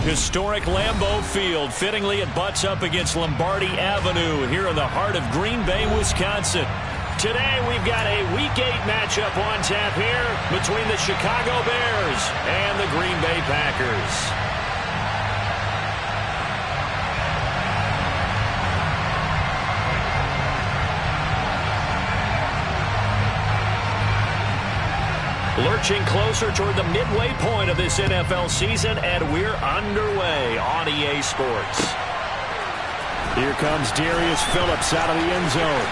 Historic Lambeau Field. Fittingly, it butts up against Lombardi Avenue here in the heart of Green Bay, Wisconsin. Today, we've got a Week 8 matchup on tap here between the Chicago Bears and the Green Bay Packers. Lurching closer toward the midway point of this NFL season, and we're underway on EA Sports. Here comes Darius Phillips out of the end zone.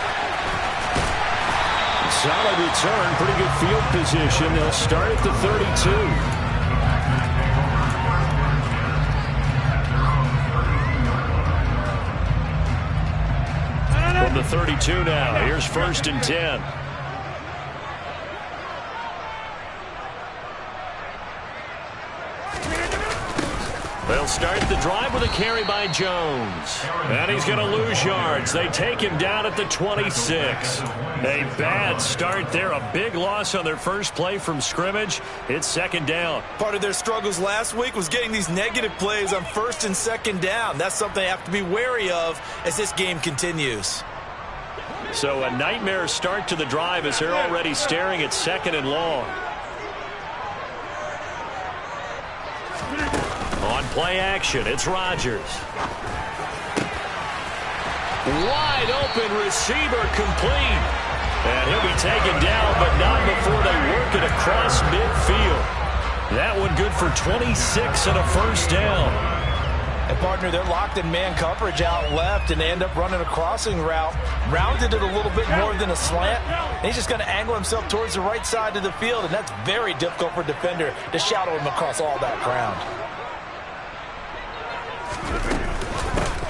Solid return, pretty good field position. They'll start at the 32. From the 32 now, here's 1st and 10. They'll start the drive with a carry by Jones. And he's going to lose yards. They take him down at the 26. A bad start there. A big loss on their first play from scrimmage. It's 2nd down. Part of their struggles last week was getting these negative plays on 1st and 2nd down. That's something they have to be wary of as this game continues. So a nightmare start to the drive as they're already staring at 2nd and long. On play action, it's Rodgers. Wide open receiver complete. And he'll be taken down, but not before they work it across midfield. That one good for 26 and a 1st down. And, partner, they're locked in man coverage out left, and they end up running a crossing route. Rounded it a little bit more than a slant. And he's just going to angle himself towards the right side of the field, and that's very difficult for a defender to shadow him across all that ground.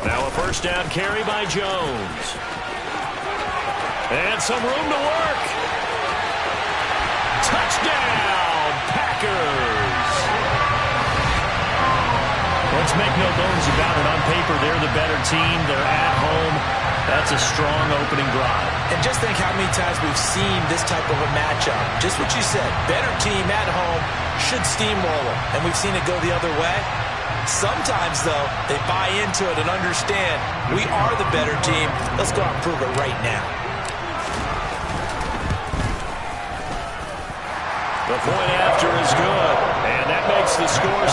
Now a 1st down carry by Jones. And some room to work. Touchdown, Packers. Let's make no bones about it. On paper, they're the better team. They're at home. That's a strong opening drive. And just think how many times we've seen this type of a matchup. Just what you said, better team at home should steamroll them. And we've seen it go the other way. Sometimes, though, they buy into it and understand we are the better team. Let's go out and prove it right now. The point after is good, and that makes the score 7-0.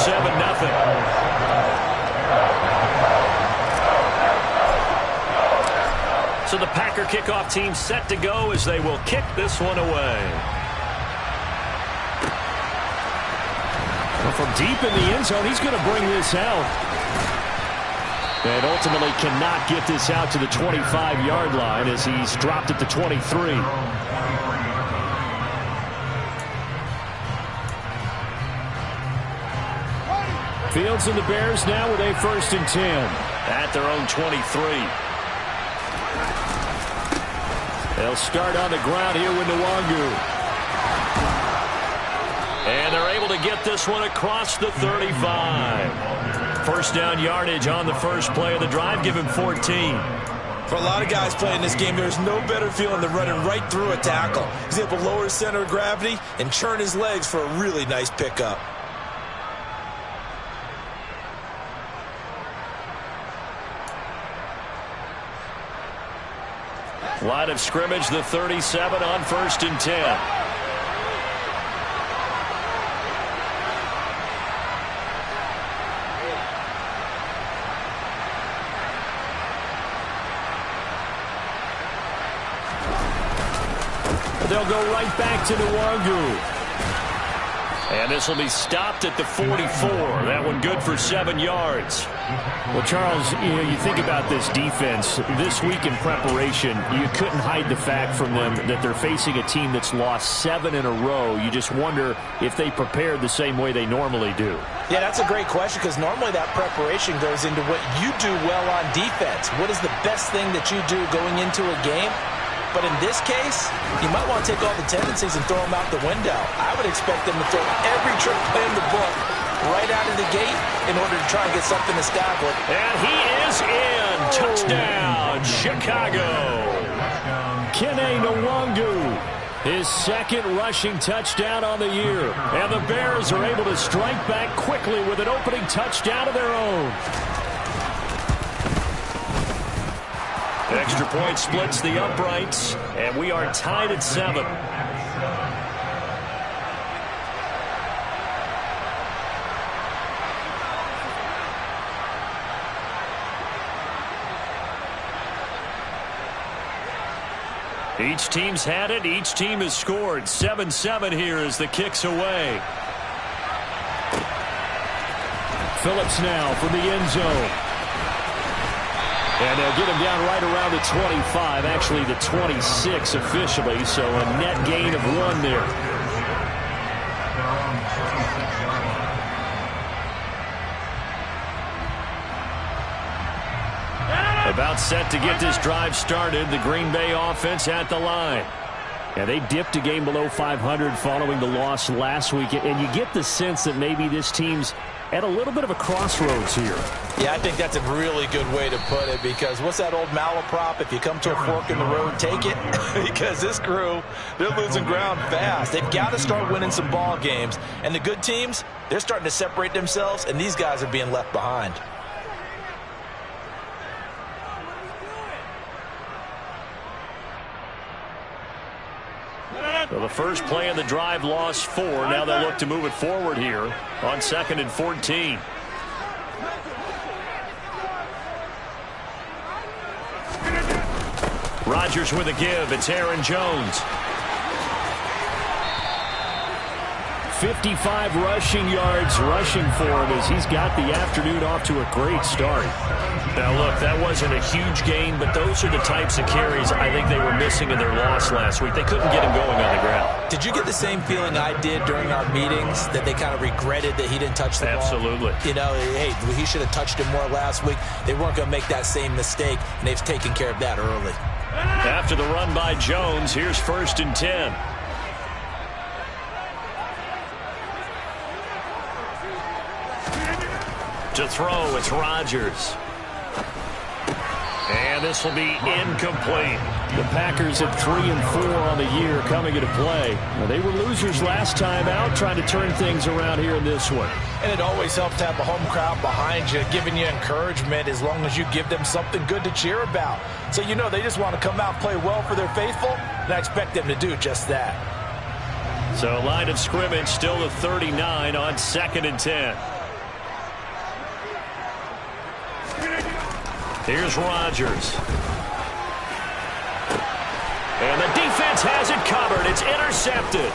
So the Packer kickoff team set to go as they will kick this one away. From deep in the end zone, he's going to bring this out. And ultimately cannot get this out to the 25-yard line as he's dropped at the 23. Fields and the Bears now with a 1st and 10 at their own 23. They'll start on the ground here with Nwangu. And they're able to get this one across the 35. 1st down yardage on the first play of the drive. Give him 14. For a lot of guys playing this game, there's no better feeling than running right through a tackle. He's able to lower his center of gravity and churn his legs for a really nice pickup. Line of scrimmage, the 37 on 1st and 10. They'll go right back to Nwangu. And this will be stopped at the 44. That one good for 7 yards. Well, Charles, you think about this defense. This week in preparation, you couldn't hide the fact from them that they're facing a team that's lost 7 in a row. You just wonder if they prepared the same way they normally do. Yeah, that's a great question because normally that preparation goes into what you do well on defense. What is the best thing that you do going into a game? But in this case, you might want to take all the tendencies and throw them out the window. I would expect them to throw every trick play in the book right out of the gate in order to try and get something established. And he is in. Touchdown, Chicago. Kene Nwangu. His second rushing touchdown on the year. And the Bears are able to strike back quickly with an opening touchdown of their own. Extra point splits the uprights, and we are tied at 7. Each team's had it. Each team has scored. 7-7 here as the kick's away. Phillips now from the end zone. And they'll get him down right around the 25, actually the 26 officially, so a net gain of 1 there. About set to get this drive started, the Green Bay offense at the line. And they dipped a game below 500 following the loss last week, and you get the sense that maybe this team's at a little bit of a crossroads here. Yeah, I think that's a really good way to put it, because what's that old malaprop? If you come to a fork in the road, take it. Because this crew, they're losing ground fast. They've got to start winning some ball games. And the good teams, they're starting to separate themselves, and these guys are being left behind. So the first play of the drive lost 4. Now they'll look to move it forward here on 2nd and 14. Rodgers with a give. It's Aaron Jones. 55 rushing yards rushing for him as he's got the afternoon off to a great start. Now, look, that wasn't a huge gain, but those are the types of carries I think they were missing in their loss last week. They couldn't get him going on the ground. Did you get the same feeling I did during our meetings, that they kind of regretted that he didn't touch the ball? Absolutely. You know, hey, he should have touched it more last week. They weren't going to make that same mistake, and they've taken care of that early. After the run by Jones, here's 1st and 10. To throw, it's Rodgers. And this will be incomplete. The Packers at 3 and 4 on the year coming into play. Now, they were losers last time out, trying to turn things around here in this one. And it always helps to have a home crowd behind you, giving you encouragement as long as you give them something good to cheer about. So you know they just want to come out and play well for their faithful, and I expect them to do just that. So line of scrimmage still the 39 on 2nd and 10. Here's Rodgers. And the defense has it covered. It's intercepted.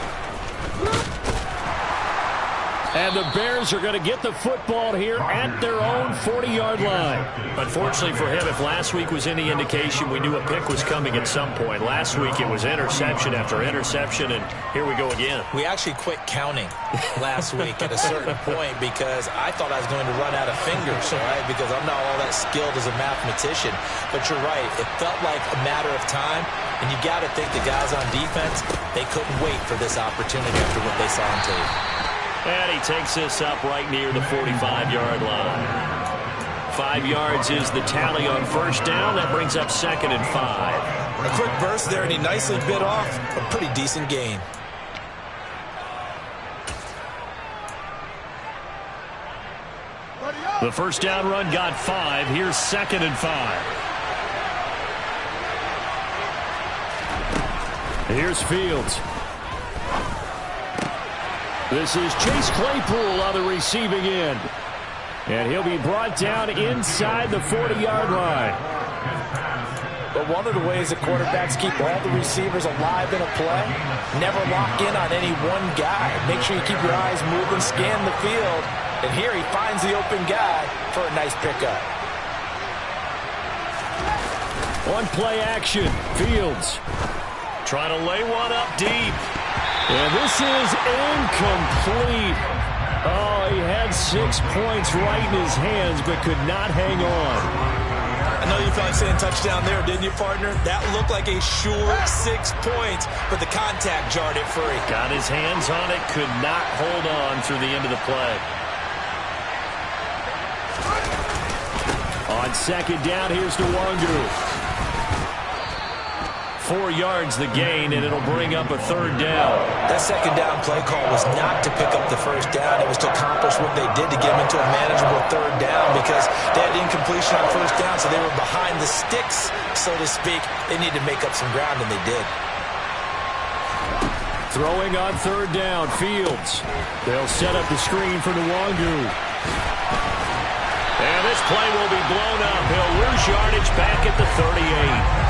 And the Bears are going to get the football here at their own 40-yard line. Unfortunately for him, if last week was any indication, we knew a pick was coming at some point. Last week it was interception after interception, and here we go again. We actually quit counting last week at a certain point because I thought I was going to run out of fingers, right? Because I'm not all that skilled as a mathematician. But you're right. It felt like a matter of time, and you got to think the guys on defense, they couldn't wait for this opportunity after what they saw on tape. And he takes this up right near the 45-yard line. 5 yards is the tally on 1st down. That brings up 2nd and 5. A quick burst there, and he nicely bit off a pretty decent gain. The 1st down run got 5. Here's 2nd and 5. Here's Fields. This is Chase Claypool on the receiving end. And he'll be brought down inside the 40-yard line. But one of the ways that quarterbacks keep all the receivers alive in a play, never lock in on any one guy. Make sure you keep your eyes moving, scan the field. And here he finds the open guy for a nice pickup. On play action, Fields trying to lay one up deep. And this is incomplete. Oh, he had 6 points right in his hands, but could not hang on. I know you felt like saying touchdown there, didn't you, partner? That looked like a sure 6 points, but the contact jarred it free. Got his hands on it, could not hold on through the end of the play. On 2nd down, here's Nwangu. 4 yards the gain, and it'll bring up a 3rd down. That 2nd down play call was not to pick up the 1st down. It was to accomplish what they did to get them into a manageable 3rd down because they had incompletion on 1st down, so they were behind the sticks, so to speak. They needed to make up some ground, and they did. Throwing on 3rd down, Fields. They'll set up the screen for Nwangu. And this play will be blown up. He'll lose yardage back at the 38.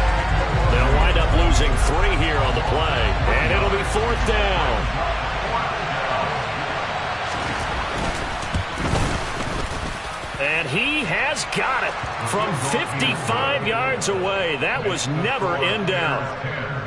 They'll wind up losing 3 here on the play. And it'll be 4th down. And he has got it from 55 yards away. That was never in down.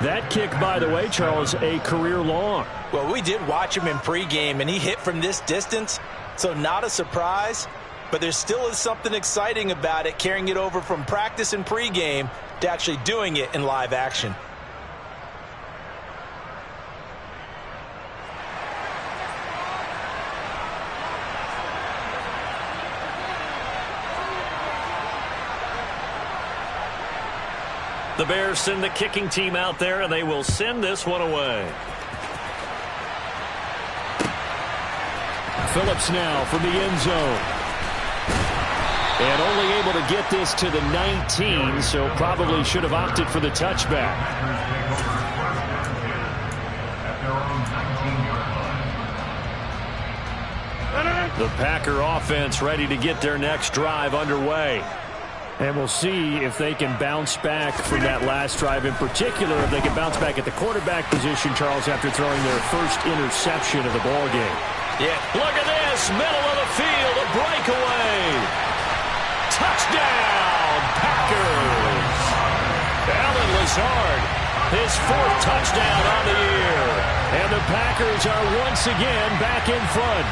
That kick, by the way, Charles, a career long. Well, we did watch him in pregame, and he hit from this distance, so not a surprise. But there still is something exciting about it, carrying it over from practice and pregame to actually doing it in live action. The Bears send the kicking team out there, and they will send this one away. Phillips now from the end zone. And only able to get this to the 19, so probably should have opted for the touchback. The Packer offense ready to get their next drive underway. And we'll see if they can bounce back from that last drive, in particular if they can bounce back at the quarterback position, Charles, after throwing their first interception of the ballgame. Yeah. Look at this, middle of the field, a breakaway. Touchdown, Packers. Allen Lazard, his 4th touchdown on the year. And the Packers are once again back in front.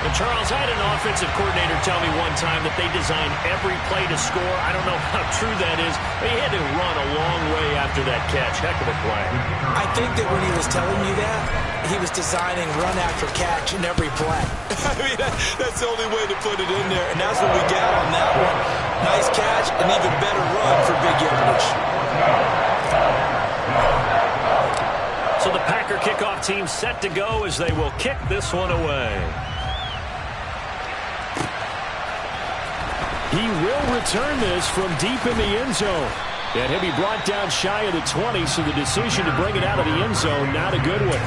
And Charles, I had an offensive coordinator tell me one time that they design every play to score. I don't know how true that is, but he had to run a long way after that catch. Heck of a play. I think that when he was telling me that, he was designing run after catch in every play. I mean, that's the only way to put it in there, and that's what we got on that one. Nice catch, an even better run for big yardage. So the Packer kickoff team set to go as they will kick this one away. He will return this from deep in the end zone. And he'll be brought down shy of the 20, so the decision to bring it out of the end zone, not a good one.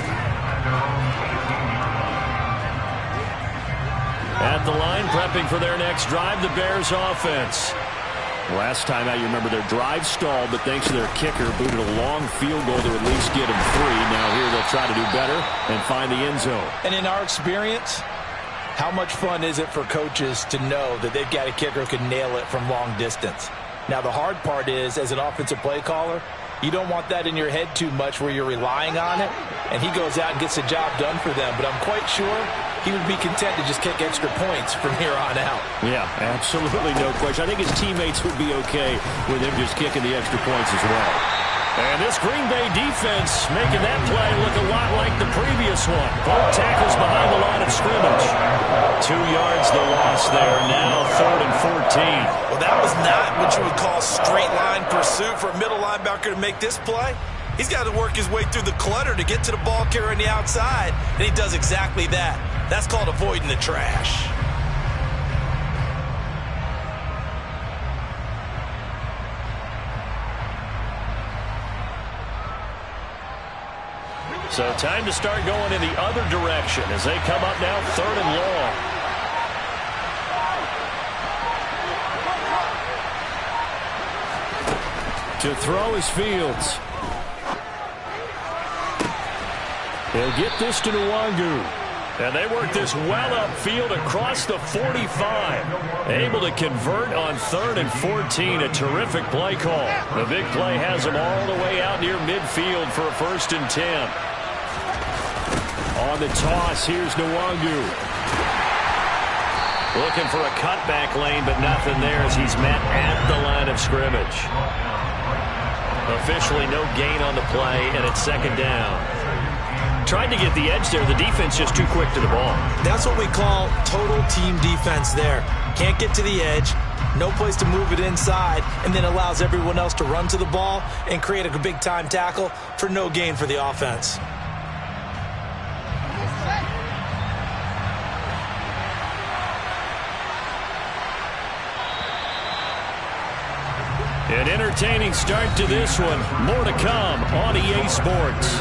At the line, prepping for their next drive, the Bears offense. Last time out, you remember their drive stalled, but thanks to their kicker, booted a long field goal to at least get them 3. Now here they'll try to do better and find the end zone. And in our experience, how much fun is it for coaches to know that they've got a kicker who can nail it from long distance? Now, the hard part is, as an offensive play caller, you don't want that in your head too much where you're relying on it, and he goes out and gets the job done for them. But I'm quite sure he would be content to just kick extra points from here on out. Yeah, absolutely no question. I think his teammates would be okay with him just kicking the extra points as well. And this Green Bay defense making that play look a lot like the previous one. Both tackles behind the line of scrimmage. 2 yards the loss there. Now 3rd and 14. Well, that was not what you would call straight line pursuit for a middle linebacker to make this play. He's got to work his way through the clutter to get to the ball carrier on the outside, and he does exactly that. That's called avoiding the trash. So time to start going in the other direction as they come up now 3rd and long. To throw is Fields. He'll get this to Nwangu. And they work this well upfield across the 45. Able to convert on 3rd and 14. A terrific play call. The big play has them all the way out near midfield for a 1st and 10. On the toss, here's Nwangu. Looking for a cutback lane, but nothing there as he's met at the line of scrimmage. Officially no gain on the play, and it's 2nd down. Tried to get the edge there. The defense just too quick to the ball. That's what we call total team defense there. Can't get to the edge, No place to move it inside, and then allows everyone else to run to the ball and create a big-time tackle for no gain for the offense. An entertaining start to this one. More to come on EA Sports.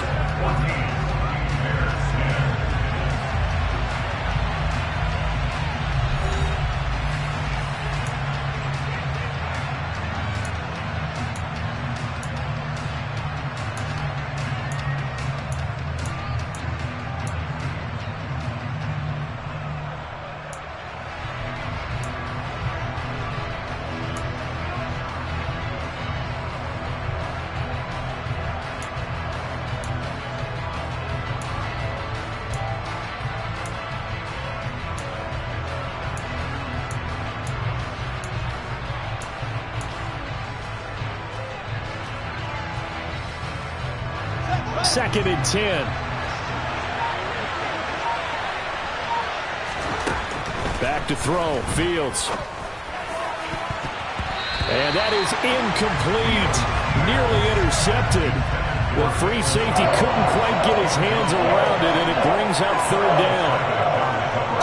Second and 10. Back to throw. Fields. And that is incomplete. Nearly intercepted. Well, free safety couldn't quite get his hands around it, and it brings up third down.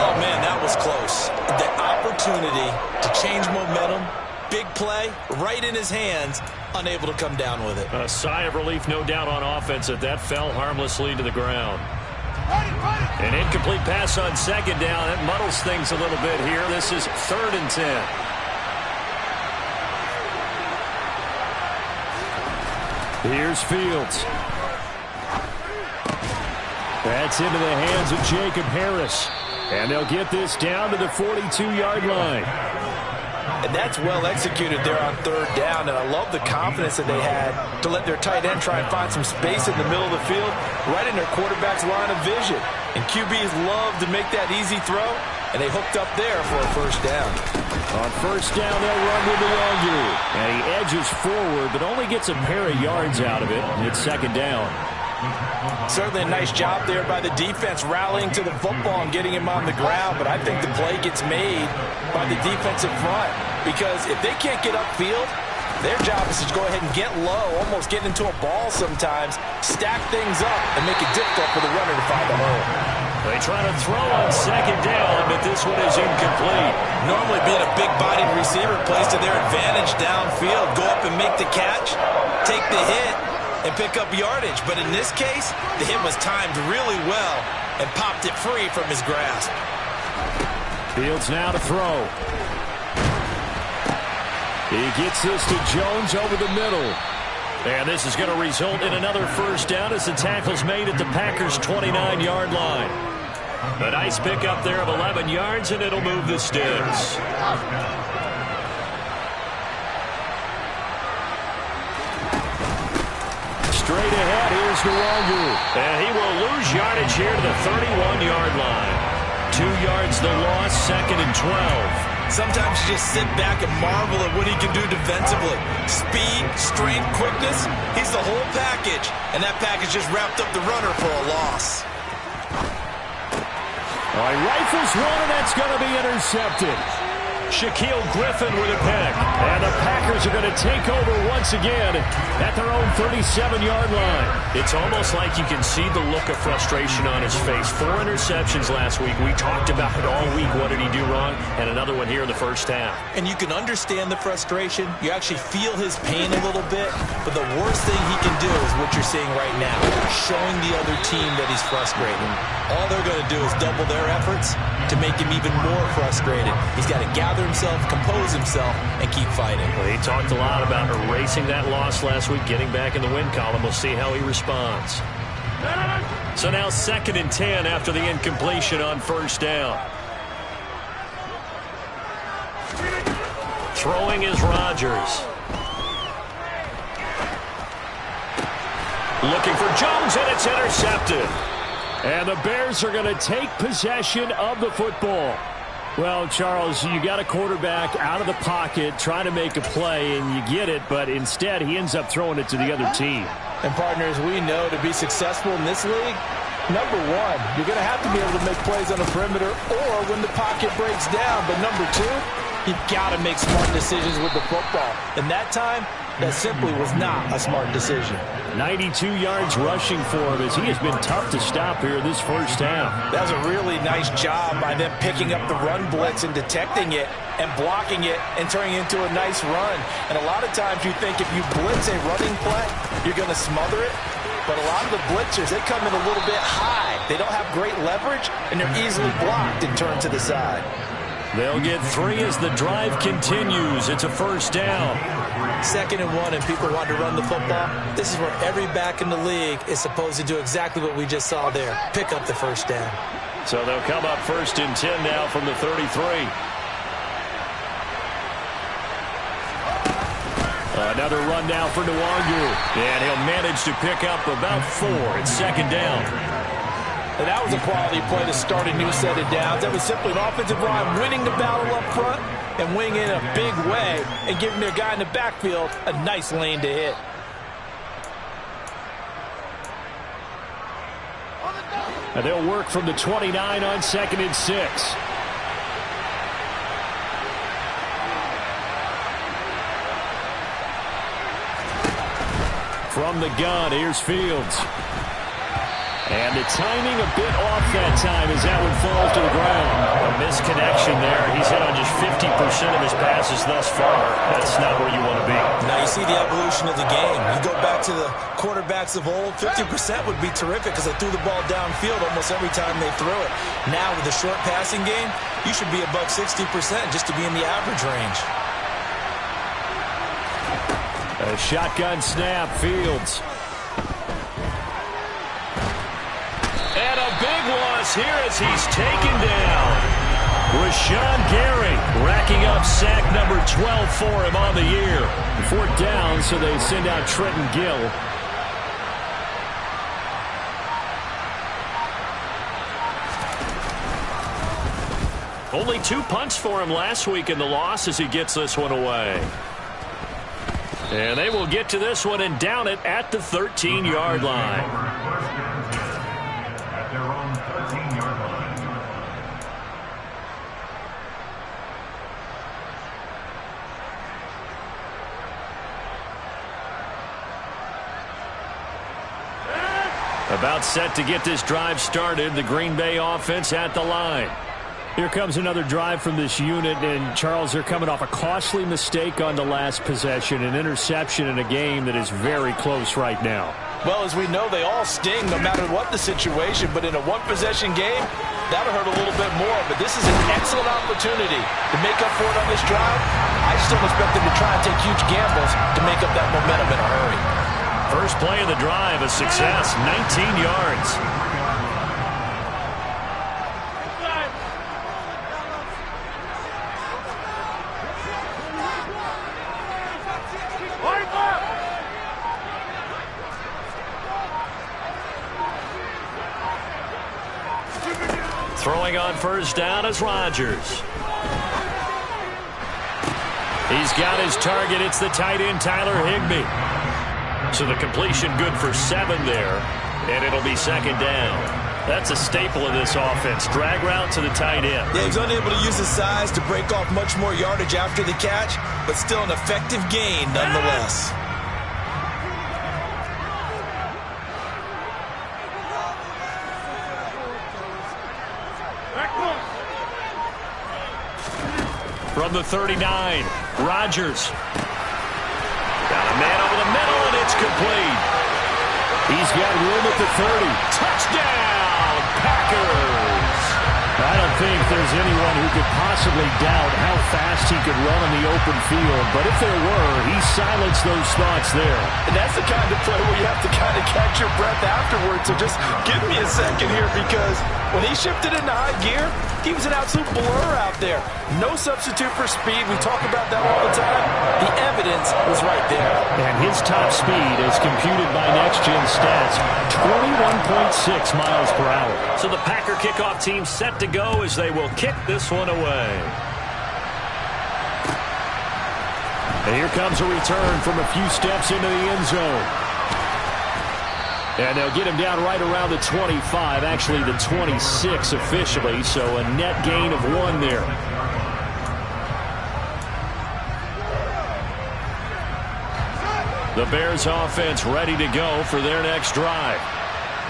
Oh, man, that was close. The opportunity to change momentum, big play, right in his hands, unable to come down with it. A sigh of relief, no doubt, on offense that fell harmlessly to the ground. An incomplete pass on second down. That muddles things a little bit here. This is 3rd and 10. Here's Fields. That's into the hands of Jacob Harris. And they'll get this down to the 42-yard line. And that's well executed there on third down. And I love the confidence that they had to let their tight end try and find some space in the middle of the field, right in their quarterback's line of vision. And QBs love to make that easy throw, and they hooked up there for a first down. On first down, they'll run with Luongo. And he edges forward, but only gets a pair of yards out of it. And it's second down. Certainly a nice job there by the defense rallying to the football and getting him on the ground, but I think the play gets made by the defensive front, because if they can't get upfield, their job is to go ahead and get low, almost get into a ball sometimes, stack things up, and make it difficult for the runner to find the hole. They try to throw on second down, but this one is incomplete. Normally being a big-bodied receiver plays to their advantage downfield. Go up and make the catch, take the hit, and pick up yardage. But in this case, the hit was timed really well and popped it free from his grasp. Fields now to throw. He gets this to Jones over the middle. And this is going to result in another first down as the tackle's made at the Packers' 29-yard line. A nice pickup there of 11 yards, and it'll move the sticks. Straight ahead, here's Luongo. And he will lose yardage here to the 31-yard line. 2 yards the loss, 2nd and 12. Sometimes you just sit back and marvel at what he can do defensively. Speed, strength, quickness, he's the whole package. And that package just wrapped up the runner for a loss. All right, rifles one, and that's going to be intercepted. Shaquille Griffin with a pick. And the Packers are going to take over once again at their own 37-yard line. It's almost like you can see the look of frustration on his face. 4 interceptions last week. We talked about it all week. What did he do wrong? And another one here in the first half. And you can understand the frustration. You actually feel his pain a little bit. But the worst thing he can do is what you're seeing right now, showing the other team that he's frustrated. All they're going to do is double their efforts to make him even more frustrated. He's got to gather himself, compose himself, and keep fighting. Well, he talked a lot about erasing that loss last week, getting back in the win column. We'll see how he responds. So now 2nd and 10 after the incompletion on first down. Throwing is Rodgers. Looking for Jones, and it's intercepted. And the Bears are going to take possession of the football. Well, Charles, you got a quarterback out of the pocket trying to make a play, and you get it, but instead he ends up throwing it to the other team. And partners, we know to be successful in this league, number one, you're going to have to be able to make plays on the perimeter or when the pocket breaks down. But number two, You've got to make smart decisions with the football. And that time, that simply was not a smart decision. 92 yards rushing for him as he has been tough to stop here this first half. That was a really nice job by them picking up the run blitz and detecting it and blocking it and turning it into a nice run. And a lot of times you think if you blitz a running play, you're going to smother it. But a lot of the blitzers, they come in a little bit high. They don't have great leverage, and they're easily blocked and turned to the side. They'll get 3 as the drive continues. It's a first down. 2nd and 1, and people want to run the football. This is where every back in the league is supposed to do exactly what we just saw there. Pick up the first down. So they'll come up 1st and 10 now from the 33. Another run now for Nwangu. And he'll manage to pick up about 4. It's 2nd down. And that was a quality play to start a new set of downs. That was simply an offensive line winning the battle up front and winning in a big way and giving their guy in the backfield a nice lane to hit. And they'll work from the 29 on 2nd and 6. From the gun, here's Fields. And the timing a bit off that time as that one falls to the ground. A misconnection there. He's hit on just 50% of his passes thus far. That's not where you want to be. Now you see the evolution of the game. You go back to the quarterbacks of old, 50% would be terrific because they threw the ball downfield almost every time they threw it. Now with the short passing game, you should be above 60% just to be in the average range. A shotgun snap, Fields. And a big loss here as he's taken down. Rashawn Gary racking up sack number 12 for him on the year. 4th down, so they send out Trenton Gill. Only 2 punts for him last week in the loss as he gets this one away. And they will get to this one and down it at the 13-yard line. About set to get this drive started. The Green Bay offense at the line. Here comes another drive from this unit, and Charles, they're coming off a costly mistake on the last possession, an interception in a game that is very close right now. Well, as we know, they all sting no matter what the situation, but in a one-possession game, that'll hurt a little bit more. But this is an excellent opportunity to make up for it on this drive. I still expect them to try and take huge gambles to make up that momentum in a hurry. First play of the drive, a success, 19 yards. Throwing on first down is Rodgers. He's got his target. It's the tight end, Tyler Higbee. So the completion good for 7 there, and it'll be 2nd down. That's a staple of this offense. Drag route to the tight end. Yeah, he's unable to use his size to break off much more yardage after the catch, but still an effective gain nonetheless. From the 39, Rodgers. Got a man over the middle, and it's complete. He's got room at the 30. Touchdown, Packers! I don't think there's anyone who could possibly doubt how fast he could run on the open field, but if there were, he silenced those thoughts there. And that's the kind of play where you have to kind of catch your breath afterwards, so just give me a second here, because when he shifted into high gear, he was an absolute blur out there. No substitute for speed. We talk about that all the time. The evidence was right there. And his top speed, as computed by Next Gen Stats, 21.6 miles per hour. So the Packer kickoff team set to go as they will kick this one away. And here comes a return from a few steps into the end zone. And they'll get him down right around the 25, actually the 26 officially, so a net gain of 1 there. The Bears offense ready to go for their next drive.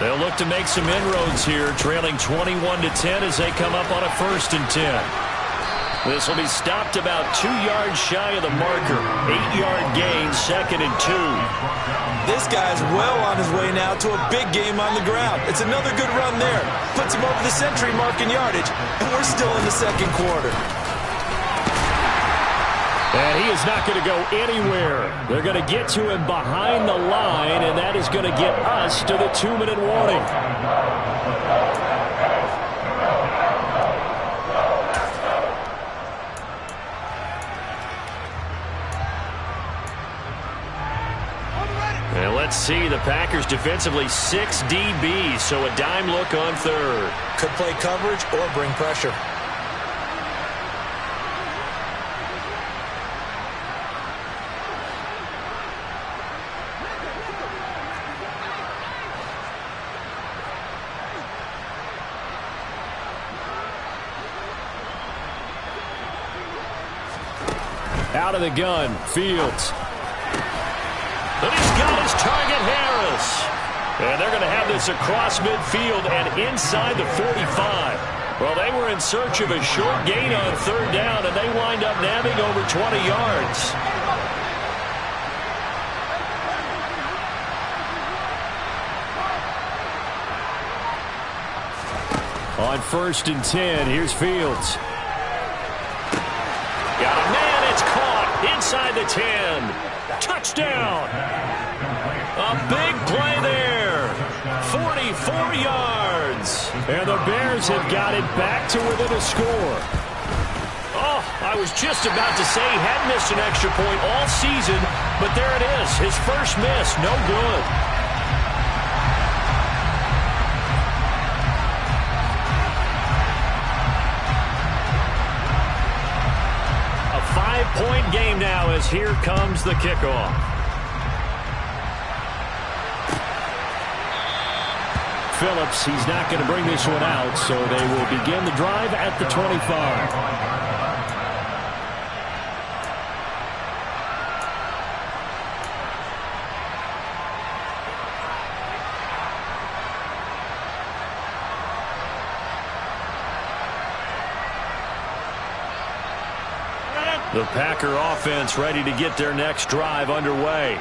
They'll look to make some inroads here, trailing 21-10 as they come up on a 1st and 10. This will be stopped about 2 yards shy of the marker. 8-yard gain, 2nd and 2. This guy's well on his way now to a big game on the ground. It's another good run there. Puts him over the century mark in yardage, and we're still in the 2nd quarter. And he is not going to go anywhere. They're going to get to him behind the line, and that is going to get us to the 2-minute warning. And let's see, the Packers defensively 6 DBs, so a dime look on 3rd. Could play coverage or bring pressure. Out of the gun, Fields. And he's got his target, Harris. And they're going to have this across midfield and inside the 45. Well, they were in search of a short gain on 3rd down, and they wind up nabbing over 20 yards. On 1st and 10, here's Fields. Got a man, it's caught inside the 10. Touchdown. A big play there. 44 yards. And the Bears have got it back to within a score. Oh, I was just about to say he hadn't missed an extra point all season, but there it is. His first miss, no good. A 5-point game now as here comes the kickoff. Phillips, he's not going to bring this one out, so they will begin the drive at the 25. The Packer offense ready to get their next drive underway.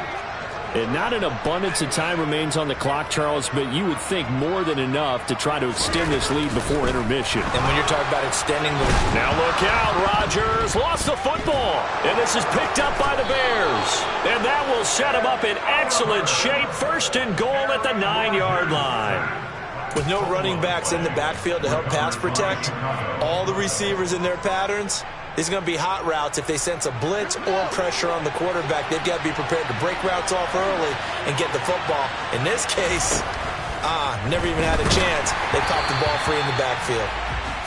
And not an abundance of time remains on the clock, Charles, but you would think more than enough to try to extend this lead before intermission. And when you're talking about extending the... Now look out, Rodgers lost the football. And this is picked up by the Bears. And that will set him up in excellent shape. 1st and goal at the 9-yard line. With no running backs in the backfield to help pass protect, all the receivers in their patterns, these are going to be hot routes. If they sense a blitz or pressure on the quarterback, they've got to be prepared to break routes off early and get the football. In this case, never even had a chance. They popped the ball free in the backfield.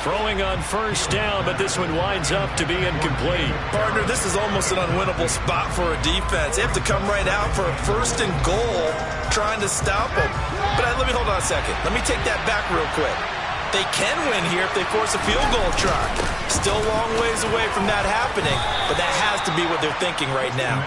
Throwing on 1st down, but this one winds up to be incomplete. Partner, this is almost an unwinnable spot for a defense. They have to come right out for a 1st and goal trying to stop them. But let me hold on a second. Let me take that back real quick. They can win here if they force a field goal try. Still a long ways away from that happening, but that has to be what they're thinking right now.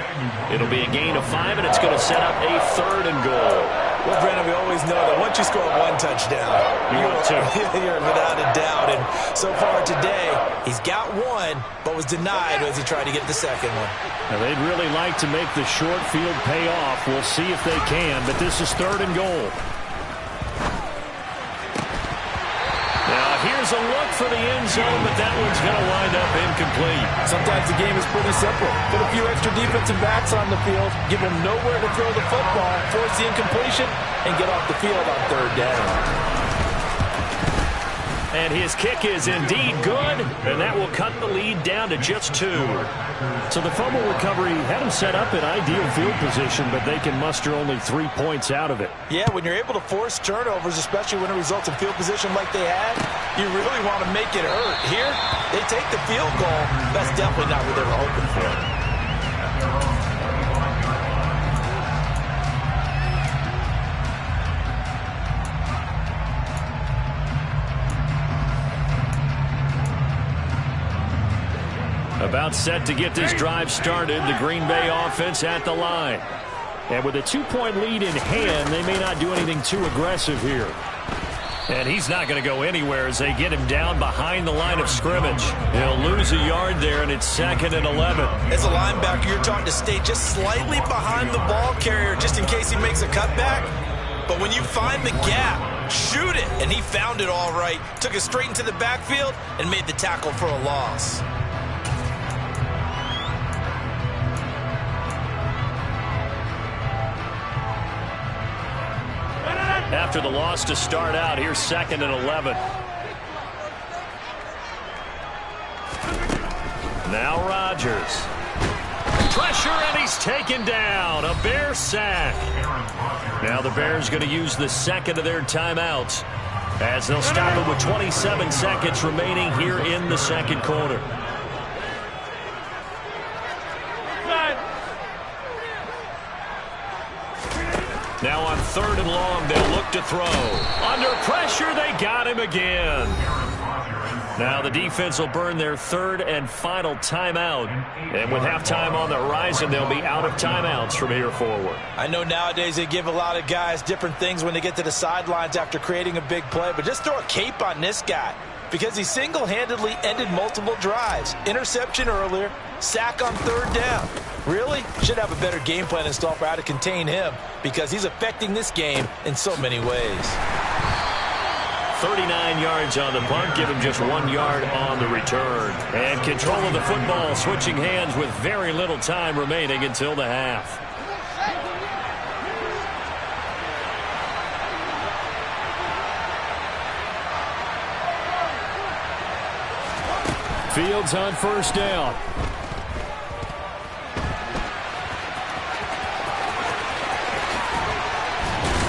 It'll be a gain of 5, and it's going to set up a 3rd and goal. Well, Brandon, we always know that once you score 1 touchdown, you're without a doubt. And so far today, he's got 1, but was denied as he tried to get the 2nd one. Now, they'd really like to make the short field pay off. We'll see if they can, but this is 3rd and goal. Now, here's a look for the end zone, but that one's going to wind up incomplete. Sometimes the game is pretty simple. Put a few extra defensive backs on the field, give them nowhere to throw the football, force the incompletion, and get off the field on 3rd down. And his kick is indeed good, and that will cut the lead down to just 2. So the fumble recovery had him set up in ideal field position, but they can muster only 3 points out of it. Yeah, when you're able to force turnovers, especially when it results in field position like they had, you really want to make it hurt. Here, they take the field goal. That's definitely not what they were hoping for. About set to get this drive started. The Green Bay offense at the line. And with a 2-point lead in hand, they may not do anything too aggressive here. And he's not going to go anywhere as they get him down behind the line of scrimmage. He'll lose a yard there, and it's 2nd and 11. As a linebacker, you're taught to stay just slightly behind the ball carrier just in case he makes a cutback. But when you find the gap, shoot it. And he found it all right. Took it straight into the backfield and made the tackle for a loss. After the loss to start out, here's 2nd and 11. Now Rodgers. Pressure, and he's taken down. A Bear sack. Now the Bears going to use the second of their timeouts as they'll stop it with 27 seconds remaining here in the second quarter. Now on 3rd and long, they'll look to throw. Under pressure, they got him again. Now the defense will burn their 3rd and final timeout. And with halftime on the horizon, they'll be out of timeouts from here forward. I know nowadays they give a lot of guys different things when they get to the sidelines after creating a big play, but just throw a cape on this guy because he single-handedly ended multiple drives. Interception earlier, sack on 3rd down. Really? Should have a better game plan installed for how to contain him because he's affecting this game in so many ways. 39 yards on the punt, give him just 1 yard on the return. And control of the football, switching hands with very little time remaining until the half. Fields on 1st down.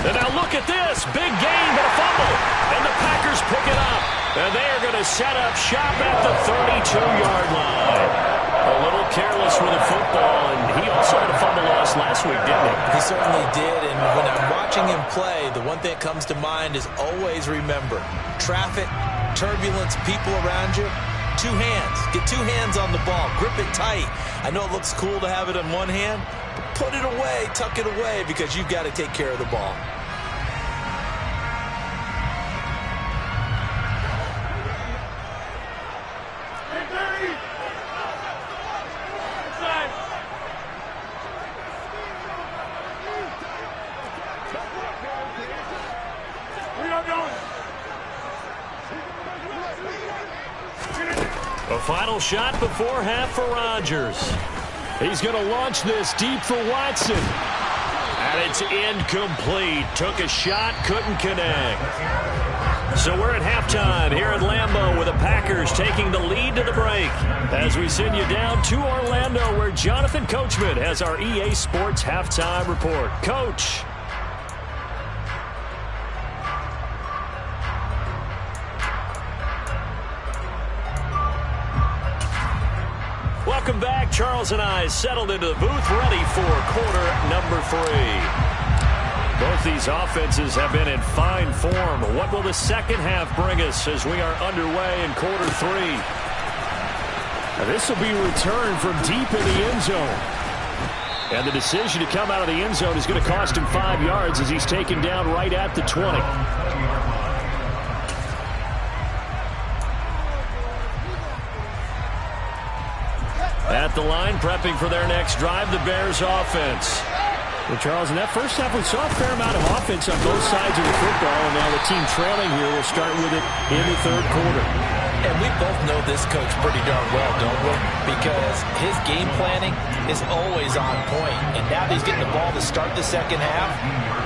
And now look at this. Big gain, but a fumble. And the Packers pick it up. And they are going to set up shop at the 32-yard line. A little careless with the football, and he also had a fumble loss last week, didn't he? He certainly did, and when I'm watching him play, the one thing that comes to mind is always remember, traffic, turbulence, people around you, 2 hands. Get 2 hands on the ball. Grip it tight. I know it looks cool to have it in one hand, but put it away, tuck it away, because you've got to take care of the ball. A final shot before half for Rodgers. He's going to launch this deep for Watson. And it's incomplete. Took a shot, couldn't connect. So we're at halftime here at Lambeau with the Packers taking the lead to the break. As we send you down to Orlando where Jonathan Coachman has our EA Sports halftime report. Coach. Welcome back. Charles and I settled into the booth, ready for quarter number 3. Both these offenses have been in fine form. What will the second half bring us as we are underway in quarter 3? Now this will be returned from deep in the end zone. And the decision to come out of the end zone is going to cost him 5 yards as he's taken down right at the 20. At the line, prepping for their next drive, the Bears offense. Well, Charles, in that first half, we saw a fair amount of offense on both sides of the football, and now the team trailing here will start with it in the third quarter. And we both know this coach pretty darn well, don't we? Because his game planning is always on point. And now that he's getting the ball to start the second half,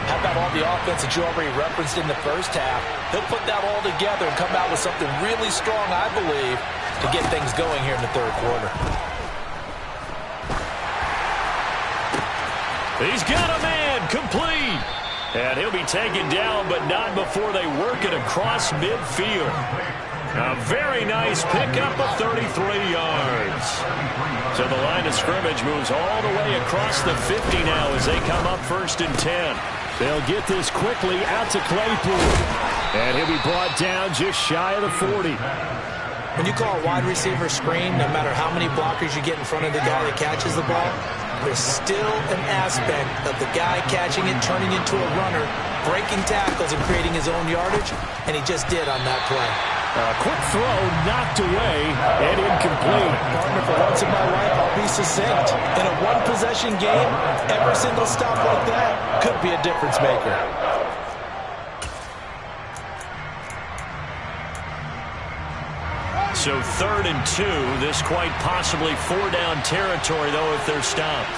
how about all the offense that you already referenced in the first half? He'll put that all together and come out with something really strong, I believe, to get things going here in the third quarter. He's got a man, complete. And he'll be taken down, but not before they work it across midfield. A very nice pickup of 33 yards. So the line of scrimmage moves all the way across the 50 now as they come up 1st and 10. They'll get this quickly out to Claypool. And he'll be brought down just shy of the 40. When you call a wide receiver screen, no matter how many blockers you get in front of the guy that catches the ball, there's still an aspect of the guy catching it, turning into a runner, breaking tackles and creating his own yardage, and he just did on that play. A quick throw knocked away and incomplete. Partner, for once in my life, I'll be succinct. In a one-possession game, every single stop like that could be a difference maker. So 3rd and 2. This quite possibly 4-down territory, though, if they're stopped.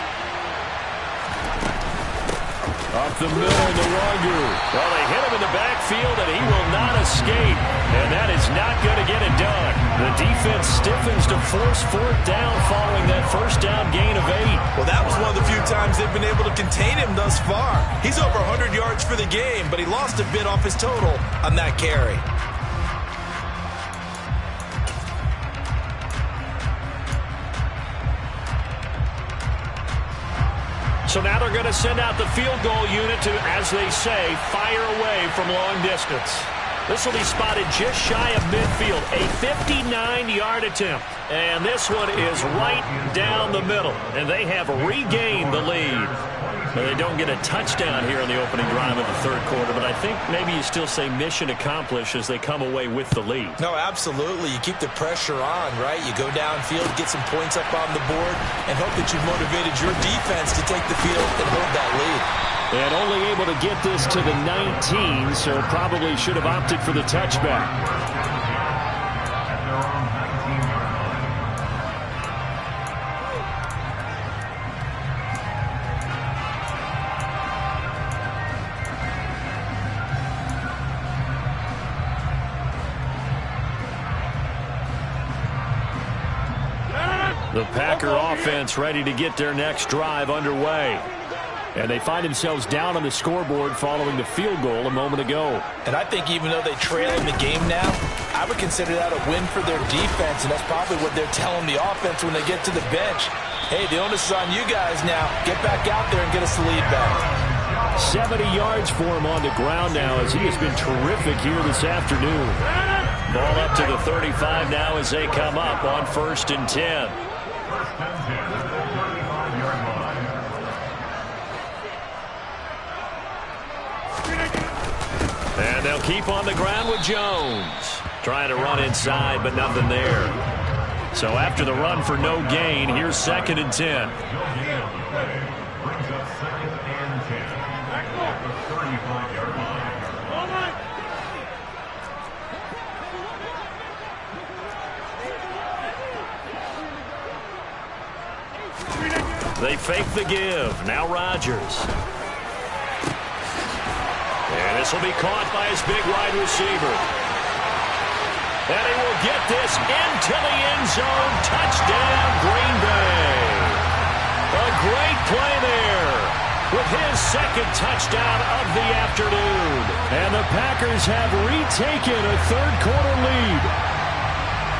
Up the middle, Nwangu. Well, they hit him in the backfield, and he will not escape. And that is not going to get it done. The defense stiffens to force 4th down following that first down gain of 8. Well, that was one of the few times they've been able to contain him thus far. He's over 100 yards for the game, but he lost a bit off his total on that carry. So now they're going to send out the field goal unit to, as they say, fire away from long distance. This will be spotted just shy of midfield, a 59-yard attempt. And this one is right down the middle, and they have regained the lead. Now, they don't get a touchdown here in the opening drive of the 3rd quarter, but I think maybe you still say mission accomplished as they come away with the lead. No, absolutely. You keep the pressure on, right? You go downfield, get some points up on the board, and hope that you've motivated your defense to take the field and hold that lead. And only able to get this to the 19, so probably should have opted for the touchback. The Packer offense ready to get their next drive underway. And they find themselves down on the scoreboard following the field goal a moment ago. And I think even though they trail in the game now, I would consider that a win for their defense, and that's probably what they're telling the offense when they get to the bench. Hey, the onus is on you guys now. Get back out there and get us the lead back. 70 yards for him on the ground now as he has been terrific here this afternoon. Ball up to the 35 now as they come up on 1st and 10. And they'll keep on the ground with Jones. Trying to run inside, but nothing there. So after the run for no gain, here's 2nd and 10. They fake the give. Now Rodgers. And this will be caught by his big wide receiver. And he will get this into the end zone. Touchdown, Green Bay. A great play there with his 2nd touchdown of the afternoon. And the Packers have retaken a 3rd quarter lead.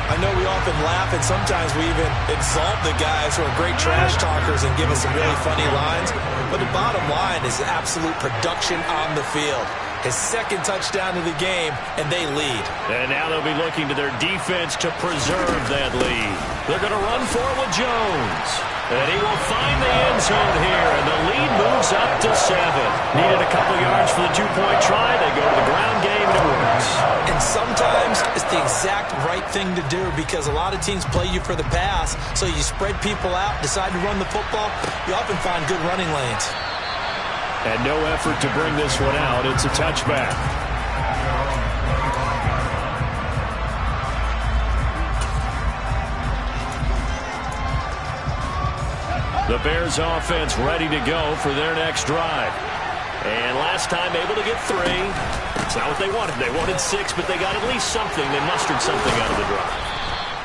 I know we often laugh, and sometimes we even exalt the guys who are great trash talkers and give us some really funny lines. But the bottom line is absolute production on the field. His 2nd touchdown of the game, and they lead. And now they'll be looking to their defense to preserve that lead. They're going to run for it with Jones. And he will find the end zone here, and the lead moves up to 7. Needed a couple yards for the 2-point try. They go to the ground game, and it works. And sometimes it's the exact right thing to do because a lot of teams play you for the pass, so you spread people out, decide to run the football. You often find good running lanes. And no effort to bring this one out. It's a touchback. The Bears offense ready to go for their next drive. And last time able to get 3. It's not what they wanted. They wanted 6, but they got at least something. They mustered something out of the drive.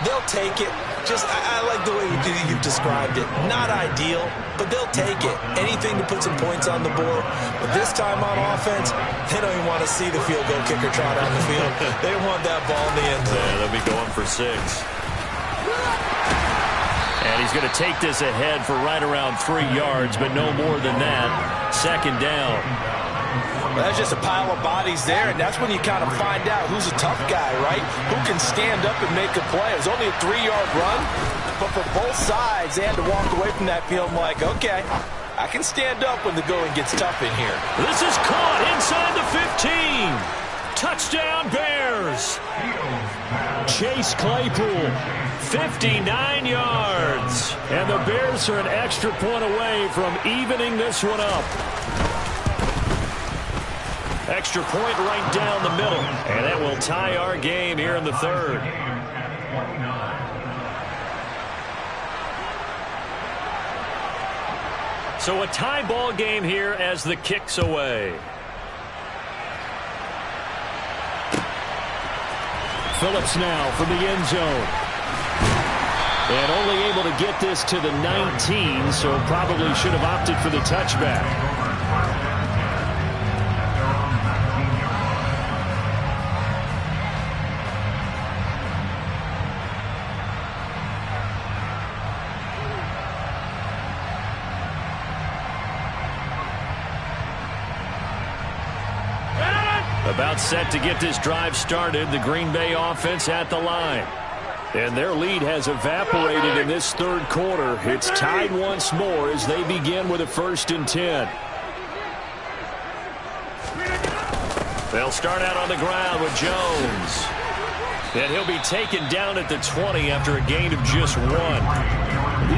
They'll take it. I like the way you've described it. Not ideal, but they'll take it. Anything to put some points on the board. But this time on offense, they don't even want to see the field goal kicker trot on the field. They want that ball in the end zone. Yeah, they'll be going for 6. And he's going to take this ahead for right around 3 yards, but no more than that. 2nd down. Well, that's just a pile of bodies there, and that's when you kind of find out who's a tough guy, right? Who can stand up and make a play. It was only a 3-yard run, But for both sides, they had to walk away from that field like, okay, I can stand up when the going gets tough in here. This is caught inside the 15. Touchdown, Bears. Chase Claypool, 59 yards. And the Bears are an extra point away from evening this one up. Extra point right down the middle. And that will tie our game here in the third. So a tie ball game here as the kick's away. Phillips now from the end zone. And only able to get this to the 19, so probably should have opted for the touchback. About set to get this drive started, the Green Bay offense at the line. And their lead has evaporated in this third quarter. It's tied once more as they begin with a 1st and 10. They'll start out on the ground with Jones. And he'll be taken down at the 20 after a gain of just 1.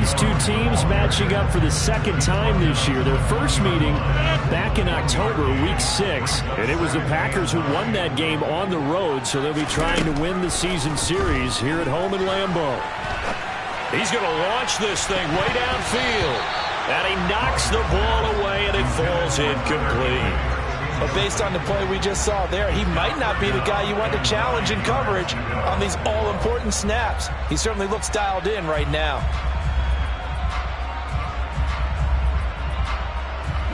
These two teams matching up for the second time this year. Their first meeting back in October, week 6. And it was the Packers who won that game on the road, so they'll be trying to win the season series here at home in Lambeau. He's going to launch this thing way downfield. And he knocks the ball away, and it falls incomplete. But based on the play we just saw there, he might not be the guy you want to challenge in coverage on these all-important snaps. He certainly looks dialed in right now.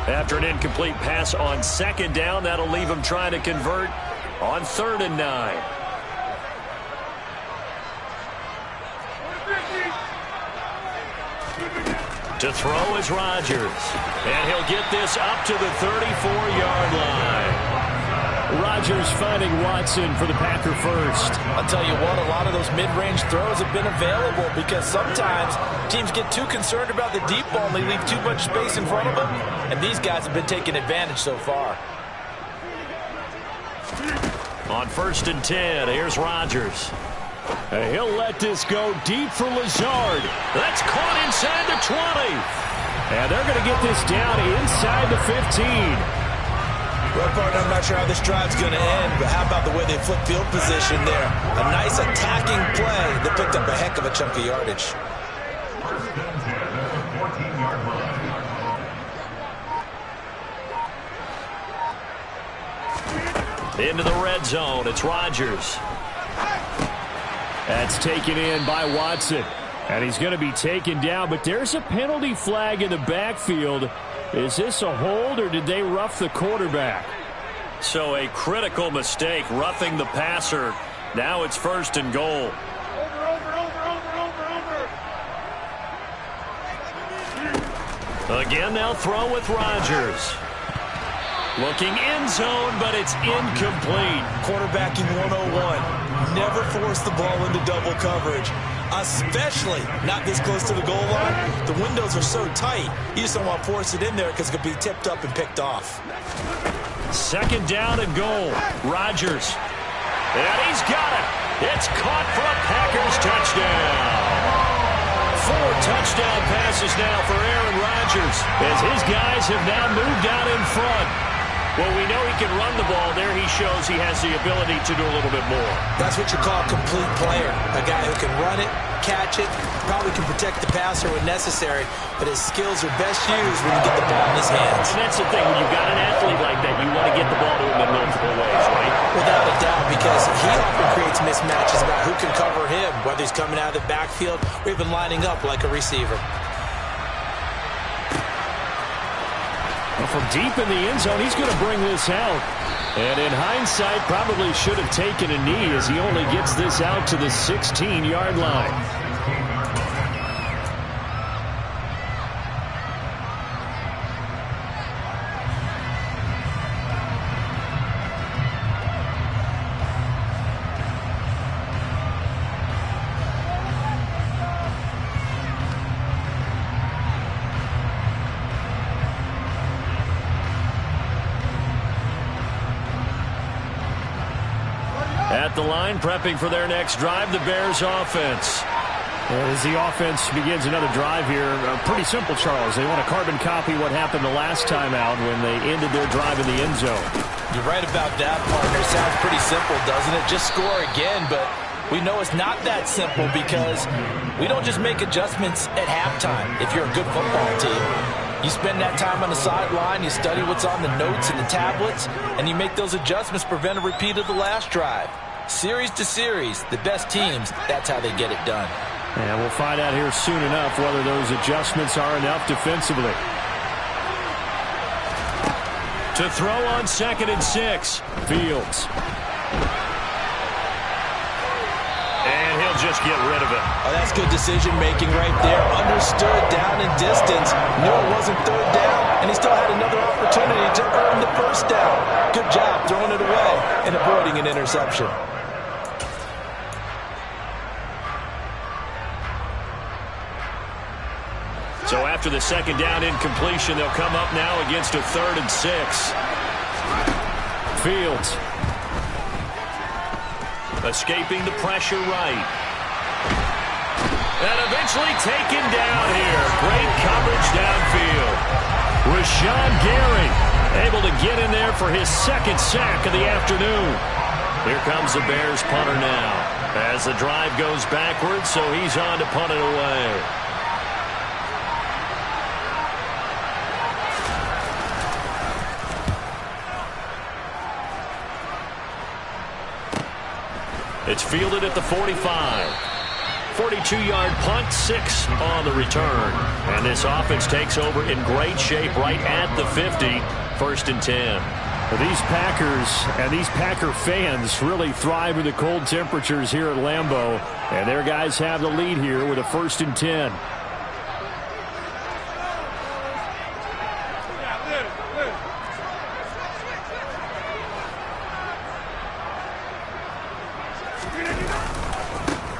After an incomplete pass on 2nd down, that'll leave him trying to convert on 3rd and 9. To throw is Rodgers. And he'll get this up to the 34-yard line. Rodgers finding Watson for the Packer first. I'll tell you what, a lot of those mid-range throws have been available because sometimes teams get too concerned about the deep ball and they leave too much space in front of them. And these guys have been taking advantage so far. On 1st and 10, here's Rodgers. And he'll let this go deep for Lazard. That's caught inside the 20. And they're going to get this down inside the 15. Well, partner, I'm not sure how this drive's going to end, but how about the way they flip field position there? A nice attacking play that picked up a heck of a chunk of yardage. Into the red zone, it's Rodgers. That's taken in by Watson. And he's going to be taken down, but there's a penalty flag in the backfield. Is this a hold, or did they rough the quarterback? So a critical mistake, roughing the passer. Now it's 1st and goal. Again, they'll throw with Rodgers. Looking end zone, but it's incomplete. Quarterbacking 101. Never force the ball into double coverage, especially not this close to the goal line. The windows are so tight, you just don't want to force it in there because it could be tipped up and picked off. 2nd down and goal. Rodgers. And he's got it. It's caught for a Packers touchdown. 4 touchdown passes now for Aaron Rodgers as his guys have now moved out in front. Well, we know he can run the ball. There he shows he has the ability to do a little bit more. That's what you call a complete player. A guy who can run it, catch it, probably can protect the passer when necessary, but his skills are best used when you get the ball in his hands. And that's the thing. When you've got an athlete like that, you want to get the ball to him in multiple ways, right? Without a doubt, because he often creates mismatches about who can cover him, whether he's coming out of the backfield or even lining up like a receiver. From deep in the end zone, he's going to bring this out. And in hindsight, probably should have taken a knee as he only gets this out to the 16-yard line. at the line, prepping for their next drive, the Bears offense. As the offense begins another drive here, pretty simple, Charles. They want to carbon copy what happened the last time out when they ended their drive in the end zone. You're right about that, partner. Sounds pretty simple, doesn't it? Just score again, but we know it's not that simple because we don't just make adjustments at halftime if you're a good football team. You spend that time on the sideline, you study what's on the notes and the tablets, and you make those adjustments to prevent a repeat of the last drive. Series to series, the best teams, that's how they get it done. And we'll find out here soon enough whether those adjustments are enough defensively. To throw on 2nd and 6, Fields. And he'll just get rid of it. Oh, that's good decision-making right there. Understood down and distance. Knew it wasn't 3rd down, and he still had another opportunity to earn the 1st down. Good job throwing it away and avoiding an interception. So after the 2nd down incompletion, they'll come up now against a 3rd and 6. Fields. Escaping the pressure right. And eventually taken down here. Great coverage downfield. Rashawn Gary able to get in there for his 2nd sack of the afternoon. Here comes the Bears punter now. As the drive goes backwards, so he's on to punt it away. It's fielded at the 45. 42-yard punt, 6 on the return. And this offense takes over in great shape right at the 50. 1st and 10. Well, these Packers and these Packer fans really thrive in the cold temperatures here at Lambeau. And their guys have the lead here with a 1st and 10.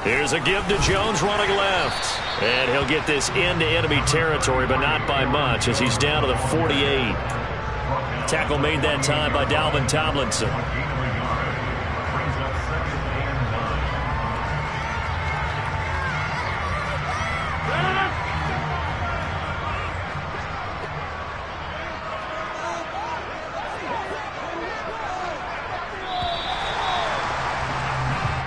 Here's a give to Jones running left. And he'll get this into enemy territory, but not by much as he's down to the 48. Tackle made that time by Dalvin Tomlinson.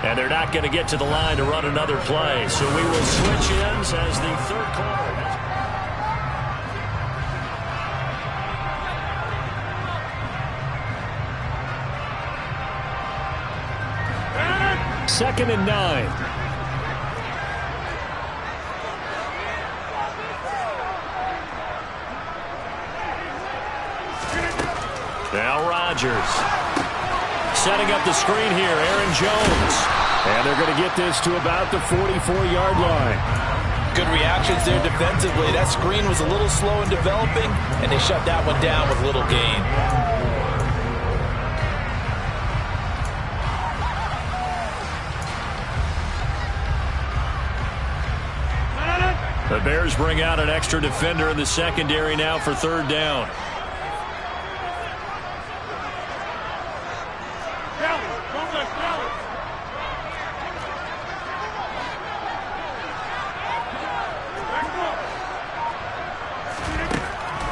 And they're not going to get to the line to run another play. So we will switch ends as the 3rd quarter. 2nd and 9. Now Rodgers. Setting up the screen here, Aaron Jones. And they're going to get this to about the 44-yard line. Good reactions there defensively. That screen was a little slow in developing, and they shut that one down with little gain. The Bears bring out an extra defender in the secondary now for 3rd down.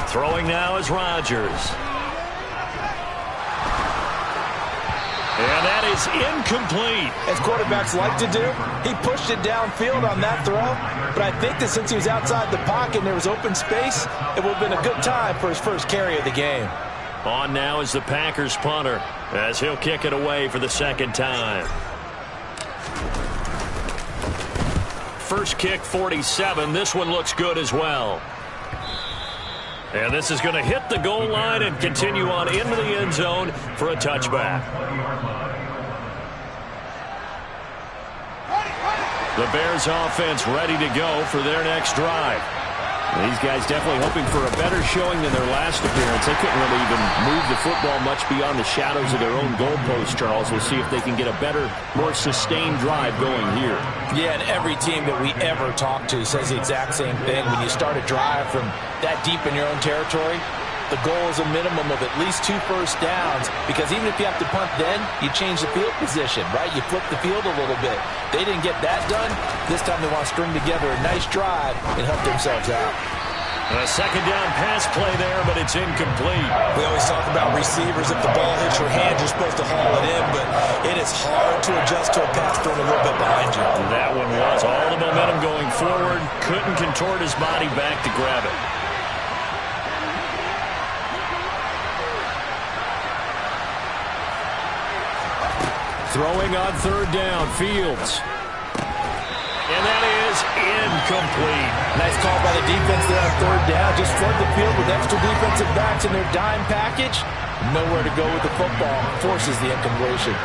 Throwing now is Rodgers. And that is incomplete. As quarterbacks like to do, he pushed it downfield on that throw. But I think that since he was outside the pocket and there was open space, it would have been a good time for his first carry of the game. On now is the Packers punter as he'll kick it away for the 2nd time. First kick, 47. This one looks good as well. And this is going to hit the goal line and continue on into the end zone for a touchback. The Bears offense ready to go for their next drive. These guys definitely hoping for a better showing than their last appearance. They couldn't really even move the football much beyond the shadows of their own goalpost, Charles. We'll see if they can get a better, more sustained drive going here. Yeah, and every team that we ever talk to says the exact same thing. When you start a drive from that deep in your own territory, the goal is a minimum of at least 2 first downs, because even if you have to punt then, you change the field position, right? You flip the field a little bit. They didn't get that done. This time they want to string together a nice drive and help themselves out. A second down pass play there, but it's incomplete. We always talk about receivers. If the ball hits your hand, you're supposed to haul it in, but it is hard to adjust to a pass thrown a little bit behind you. That one was all the momentum going forward. Couldn't contort his body back to grab it. Throwing on third down, Fields. And that is incomplete. Nice call by the defense there on third down. Just flood the field with extra defensive backs in their dime package. Nowhere to go with the football. Forces the incompletion.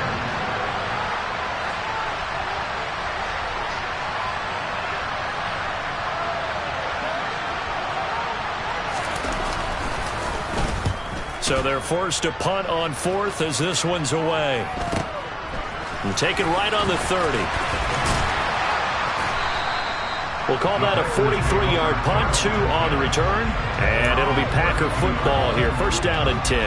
So they're forced to punt on fourth as this one's away. And take it right on the 30. We'll call that a 43-yard punt, 2 on the return. And it'll be Packer football here. First down and 10.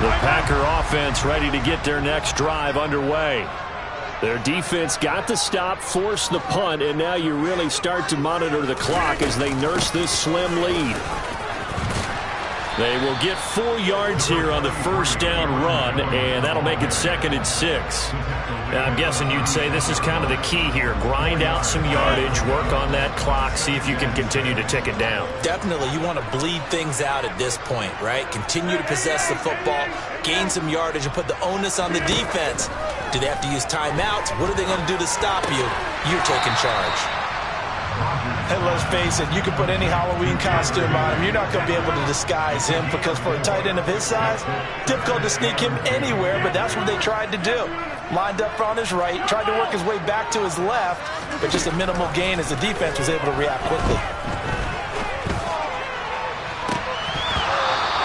The Packer offense ready to get their next drive underway. Their defense got the stop, forced the punt, and now you really start to monitor the clock as they nurse this slim lead. They will get 4 yards here on the first down run, and that'll make it 2nd and 6. Now, I'm guessing you'd say this is kind of the key here. Grind out some yardage, work on that clock, see if you can continue to tick it down. Definitely, you want to bleed things out at this point, right? Continue to possess the football, gain some yardage, and put the onus on the defense. Do they have to use timeouts? What are they going to do to stop you? You're taking charge. And let's face it, you can put any Halloween costume on him. You're not going to be able to disguise him, because for a tight end of his size, difficult to sneak him anywhere, but that's what they tried to do. Lined up on his right, tried to work his way back to his left, but just a minimal gain as the defense was able to react quickly.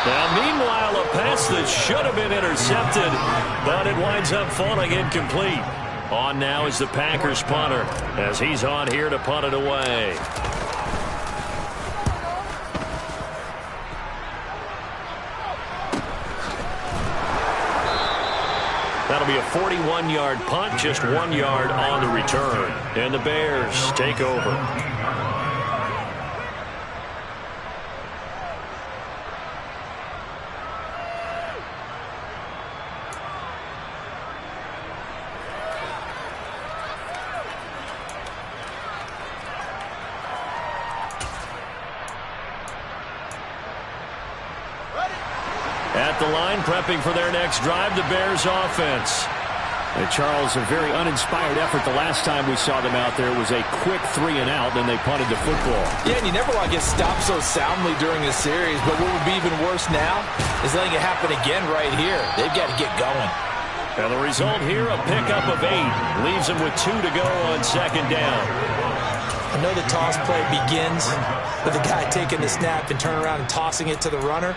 Now, meanwhile, a pass that should have been intercepted, but it winds up falling incomplete. On now is the Packers punter, as he's on here to punt it away. That'll be a 41-yard punt, just 1 yard on the return. And the Bears take over. At the line, prepping for their next drive, the Bears offense. And Charles, a very uninspired effort the last time we saw them out there. It was a quick 3 and out, then they punted the football. Yeah, and you never want to get stopped so soundly during a series, but what would be even worse now is letting it happen again right here. They've got to get going. And the result here, a pickup of 8. Leaves them with 2 to go on second down. I know the toss play begins with the guy taking the snap and turning around and tossing it to the runner.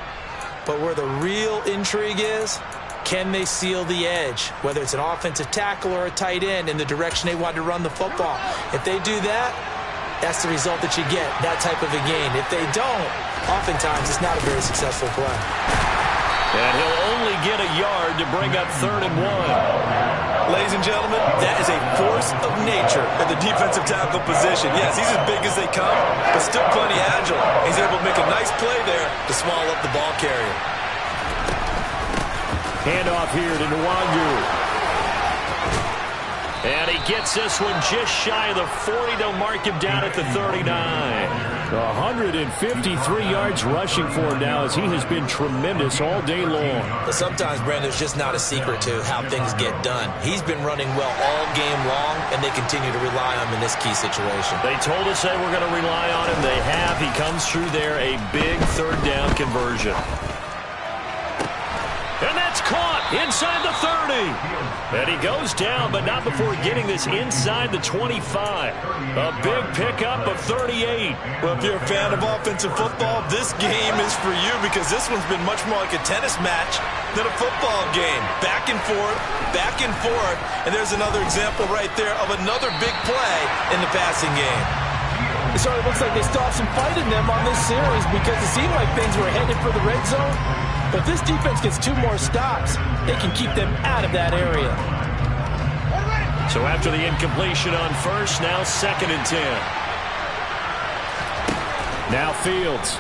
But where the real intrigue is, can they seal the edge, whether it's an offensive tackle or a tight end, in the direction they want to run the football? If they do that, that's the result that you get, that type of a gain. If they don't, oftentimes it's not a very successful play. And he'll only get a yard to bring up 3rd and 1. Ladies and gentlemen, that is a force of nature at the defensive tackle position. Yes, he's as big as they come, but still plenty agile. He's able to make a nice play there to swallow up the ball carrier. Handoff here to Nwangu. And he gets this one just shy of the 40. They'll mark him down at the 39. 153 yards rushing for him now, as he has been tremendous all day long. But sometimes, Brandon, there's just not a secret to how things get done. He's been running well all game long, and they continue to rely on him in this key situation. They told us they were going to rely on him. They have. He comes through there, a big 3rd down conversion. And that's caught. Inside the 30. And he goes down, but not before getting this inside the 25. A big pickup of 38. Well, if you're a fan of offensive football, this game is for you because this one's been much more like a tennis match than a football game. Back and forth, and there's another example right there of another big play in the passing game. It sort of looks like they still have some fight in them on this series because it seemed like things were headed for the red zone. But if this defense gets 2 more stops, they can keep them out of that area. So after the incompletion on first, now 2nd and 10. Now Fields.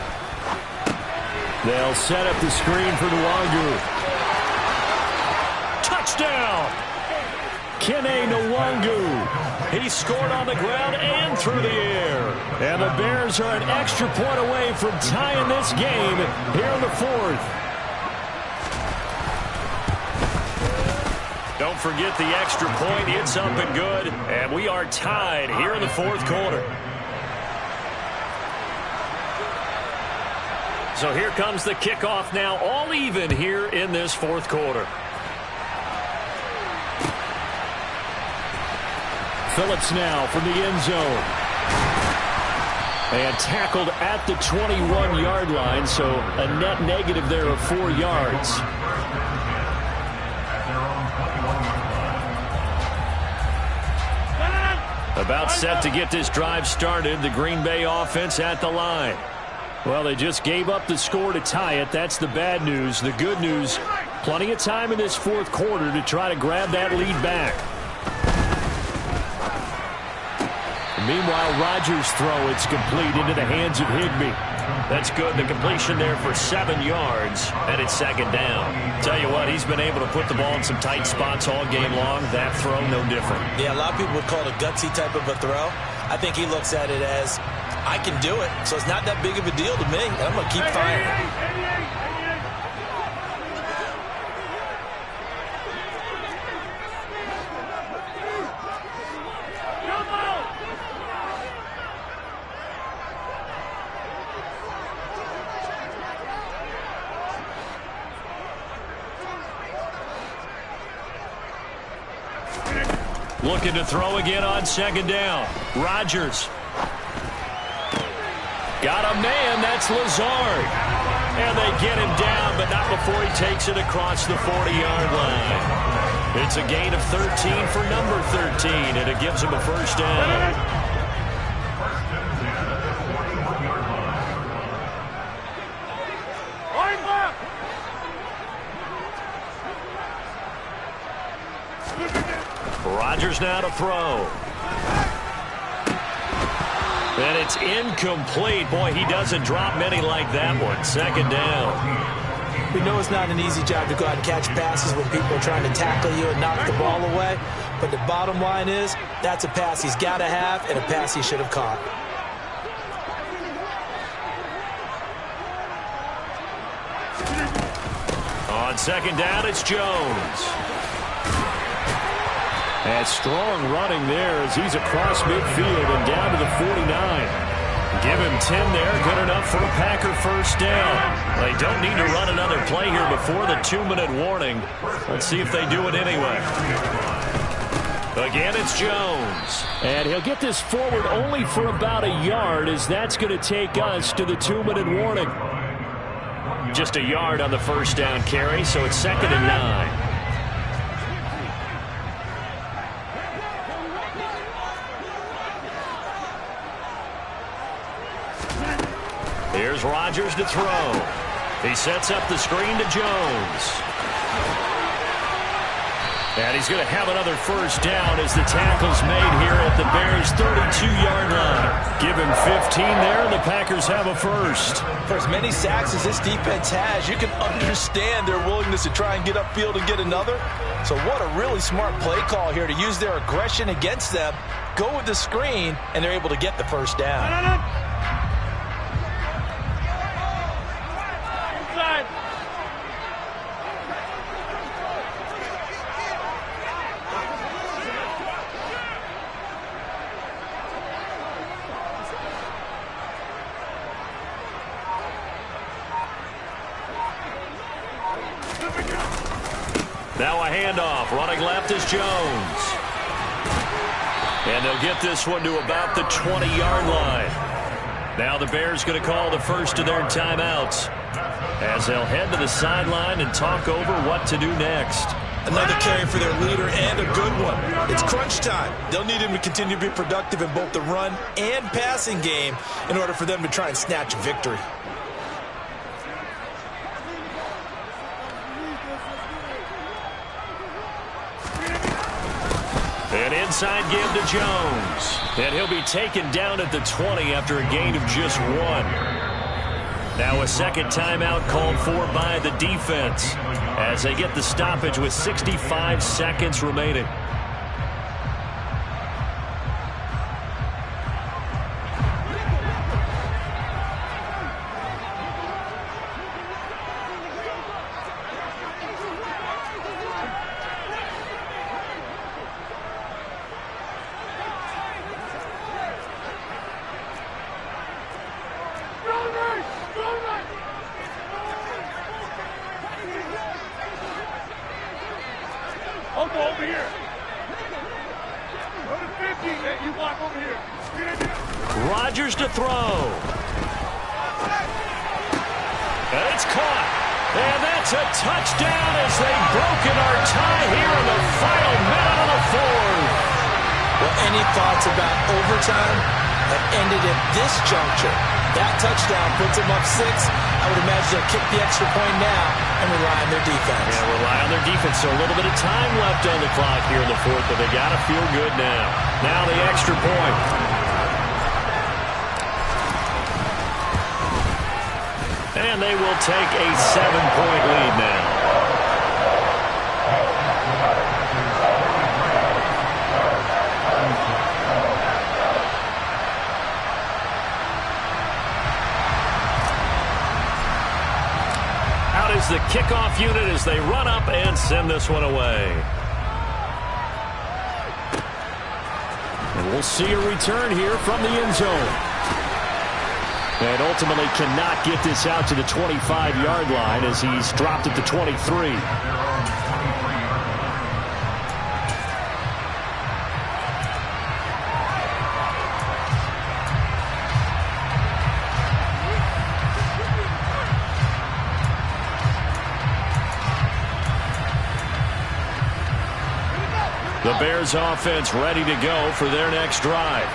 They'll set up the screen for Nwangu. Touchdown! Kene Nwangu. He scored on the ground and through the air. And the Bears are an extra point away from tying this game here in the 4th. Don't forget the extra point. It's up and good. And we are tied here in the 4th quarter. So here comes the kickoff now, all even here in this 4th quarter. Phillips now from the end zone. And tackled at the 21-yard line, so a net negative there of 4 yards. About set to get this drive started, the Green Bay offense at the line. Well, they just gave up the score to tie it. That's the bad news. The good news, plenty of time in this 4th quarter to try to grab that lead back. Meanwhile, Rodgers' throw, it's complete into the hands of Higbee. That's good. The completion there for 7 yards, and it's 2nd down. Tell you what, he's been able to put the ball in some tight spots all game long. That throw, no different. Yeah, a lot of people would call it a gutsy type of a throw. I think he looks at it as, I can do it, so it's not that big of a deal to me, and I'm going to keep firing. Looking to throw again on 2nd down. Rodgers. Got a man, that's Lazard. And they get him down, but not before he takes it across the 40-yard line. It's a gain of 13 for number 13, and it gives him a 1st down. Rodgers now to throw. And it's incomplete. Boy, he doesn't drop many like that one. 2nd down. We know it's not an easy job to go out and catch passes when people are trying to tackle you and knock the ball away. But the bottom line is, that's a pass he's got to have and a pass he should have caught. On 2nd down, it's Jones. And strong running there as he's across midfield and down to the 49. Give him 10 there. Good enough for a Packer 1st down. They don't need to run another play here before the 2-minute warning. Let's see if they do it anyway. Again, it's Jones. And he'll get this forward only for about a yard, as that's going to take us to the 2-minute warning. Just a yard on the 1st down carry, so it's 2nd and 9. Here's Rodgers to throw. He sets up the screen to Jones. And he's going to have another 1st down as the tackle's made here at the Bears' 32-yard line. Give him 15 there, and the Packers have a 1st. For as many sacks as this defense has, you can understand their willingness to try and get upfield and get another. So what a really smart play call here to use their aggression against them, go with the screen, and they're able to get the 1st down. handoff. Running left is Jones. And they'll get this one to about the 20-yard line. Now the Bears going to call the first of their timeouts as they'll head to the sideline and talk over what to do next. Another carry for their leader and a good one. It's crunch time. They'll need him to continue to be productive in both the run and passing game in order for them to try and snatch a victory. An inside give to Jones. And he'll be taken down at the 20 after a gain of just 1. Now a second timeout called for by the defense as they get the stoppage with 65 seconds remaining. Over here. Go to 50, and you walk over here. Rodgers to throw. And it's caught. And that's a touchdown as they've broken our tie here in the final minute of the fourth. Well, any thoughts about overtime have ended at this juncture. That touchdown puts them up 6. I would imagine they'll kick the extra point now and rely on their defense. Yeah, rely on their defense. So a little bit of time left on the clock here in the fourth, but they got to feel good now. Now the extra point. And they will take a 7-point lead now. Out is the kickoff unit as they run up and send this one away. And we'll see a return here from the end zone. And ultimately cannot get this out to the 25-yard line as he's dropped at the 23. The Bears offense ready to go for their next drive.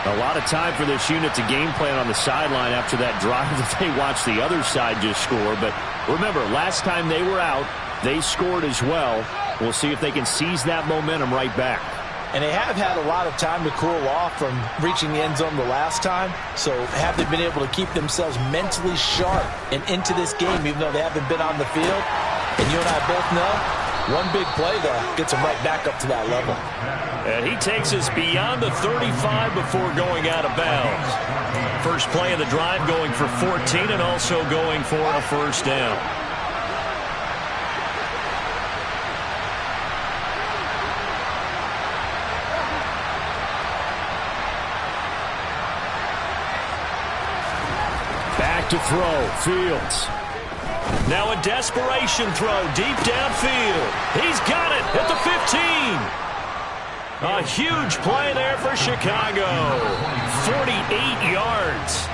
A lot of time for this unit to game plan on the sideline after that drive that they watched the other side just score. But remember, last time they were out, they scored as well. We'll see if they can seize that momentum right back. And they have had a lot of time to cool off from reaching the end zone the last time. So have they been able to keep themselves mentally sharp and into this game even though they haven't been on the field? And you and I both know, one big play, though, gets them right back up to that level. And he takes us beyond the 35 before going out of bounds. First play of the drive going for 14 and also going for a first down. Back to throw, Fields. Now a desperation throw deep downfield. He's got it at the 15. A huge play there for Chicago. 48 yards.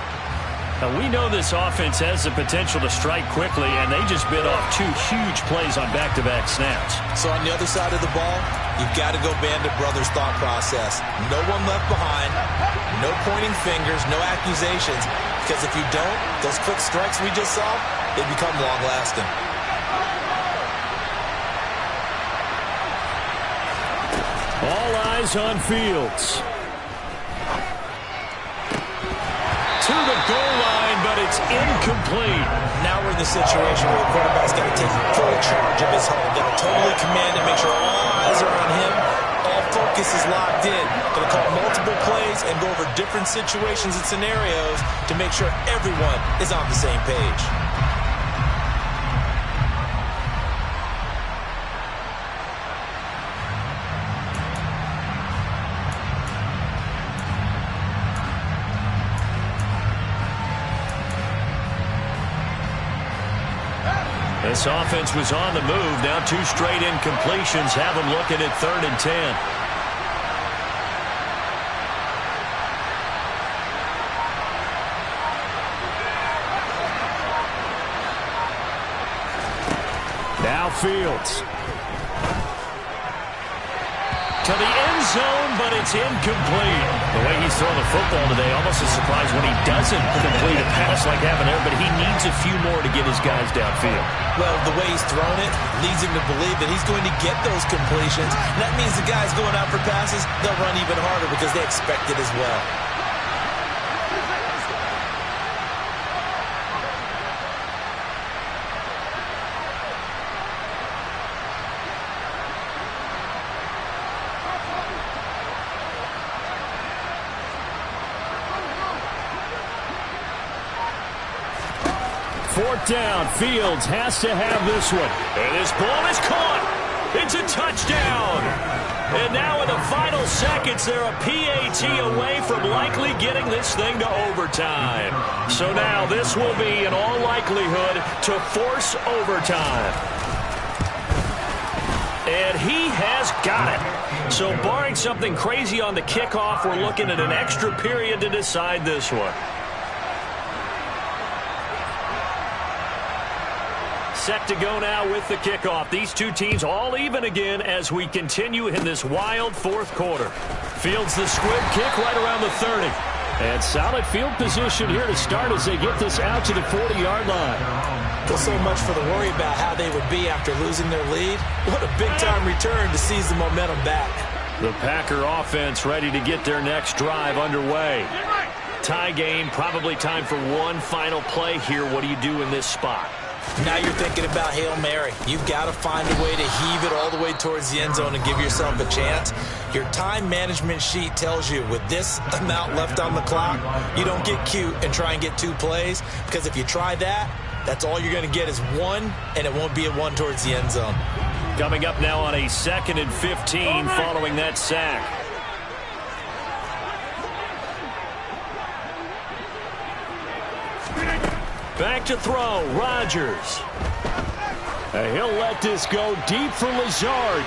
Now we know this offense has the potential to strike quickly, and they just bit off 2 huge plays on back-to-back snaps. So on the other side of the ball, you've got to go Bandit Brothers' thought process. No one left behind, no pointing fingers, no accusations, because if you don't, those quick strikes we just saw, they become long-lasting. All eyes on Fields. To the goal line, but it's incomplete. Now we're in the situation where the quarterback's got to take full charge of his home. Got to totally command it, make sure all eyes are on him. All focus is locked in. Going to call multiple plays and go over different situations and scenarios to make sure everyone is on the same page. This offense was on the move. Now 2 straight incompletions have them looking at 3rd and 10. Now Fields. To the end zone, but it's incomplete. The way he's throwing the football today, almost a surprise when he doesn't complete a pass like having there, but he needs a few more to get his guys downfield. Well, the way he's thrown it leads him to believe that he's going to get those completions. And that means the guys going out for passes, they'll run even harder because they expect it as well. Fourth down. Fields has to have this one. And this ball is caught. It's a touchdown. And now in the final seconds, they're a PAT away from likely getting this thing to overtime. So now this will be, in all likelihood, to force overtime. And he has got it. So barring something crazy on the kickoff, we're looking at an extra period to decide this one. Set to go now with the kickoff. These two teams all even again as we continue in this wild fourth quarter. Fields the squib kick right around the 30. And solid field position here to start as they get this out to the 40-yard line. Well, so much for the worry about how they would be after losing their lead. What a big-time return to seize the momentum back. The Packer offense ready to get their next drive underway. Tie game, probably time for one final play here. What do you do in this spot? Now you're thinking about Hail Mary. You've got to find a way to heave it all the way towards the end zone and give yourself a chance. Your time management sheet tells you with this amount left on the clock, you don't get cute and try and get 2 plays, because if you try that, that's all you're going to get is 1, and it won't be a 1 towards the end zone. Coming up now on a 2nd and 15 following that sack. Back to throw, Rodgers. And he'll let this go deep for Lazard.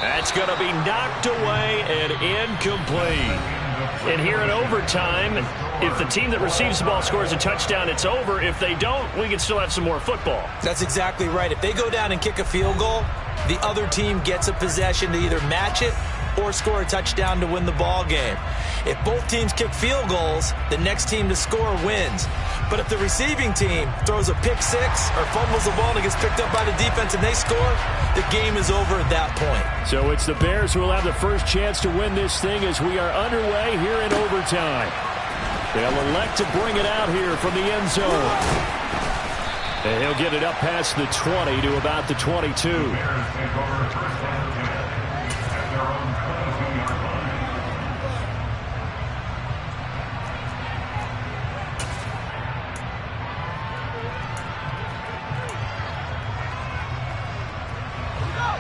That's going to be knocked away and incomplete. And here in overtime, if the team that receives the ball scores a touchdown, it's over. If they don't, we can still have some more football. That's exactly right. If they go down and kick a field goal, the other team gets a possession to either match it or score a touchdown to win the ball game. If both teams kick field goals, the next team to score wins. But if the receiving team throws a pick six or fumbles the ball and it gets picked up by the defense and they score, the game is over at that point. So it's the Bears who will have the first chance to win this thing as we are underway here in overtime. They'll elect to bring it out here from the end zone. And he'll get it up past the 20 to about the 22.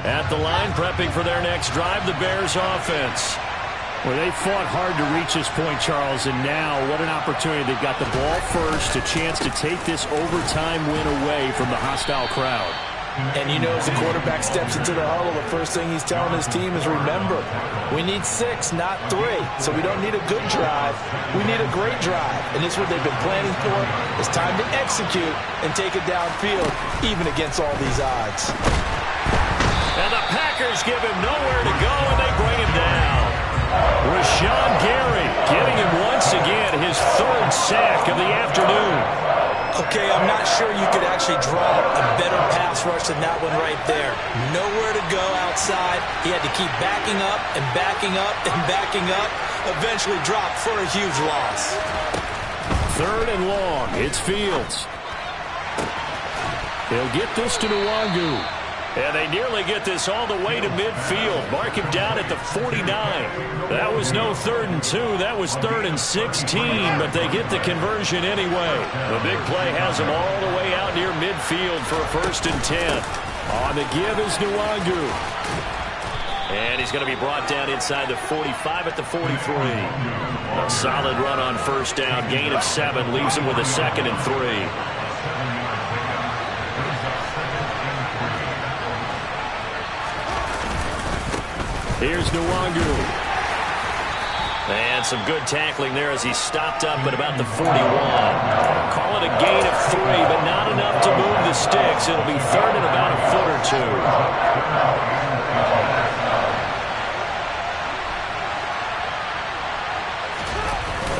At the line, prepping for their next drive, the Bears offense. Well, they fought hard to reach this point, Charles, and now what an opportunity. They've got the ball first, a chance to take this overtime win away from the hostile crowd. And you know, as the quarterback steps into the huddle, the first thing he's telling his team is, remember, we need 6, not 3. So we don't need a good drive. We need a great drive. And this is what they've been planning for. It's time to execute and take it downfield, even against all these odds. And the Packers give him nowhere to go, and they bring him down. Rashawn Gary getting him once again his 3rd sack of the afternoon. Okay, I'm not sure you could actually draw a better pass rush than that one right there. Nowhere to go outside. He had to keep backing up and backing up and backing up. Eventually dropped for a huge loss. 3rd and long. It's Fields. He'll get this to Nwangu. And they nearly get this all the way to midfield. Mark him down at the 49. That was no 3rd and 2. That was 3rd and 16. But they get the conversion anyway. The big play has them all the way out near midfield for a 1st and 10. On the give is Nwangu. And he's going to be brought down inside the 45 at the 43. A solid run on 1st down. Gain of 7 leaves him with a 2nd and 3. Here's Nwangu. And some good tackling there as he stopped up at about the 41. Call it a gain of 3, but not enough to move the sticks. It'll be third and about a foot or two.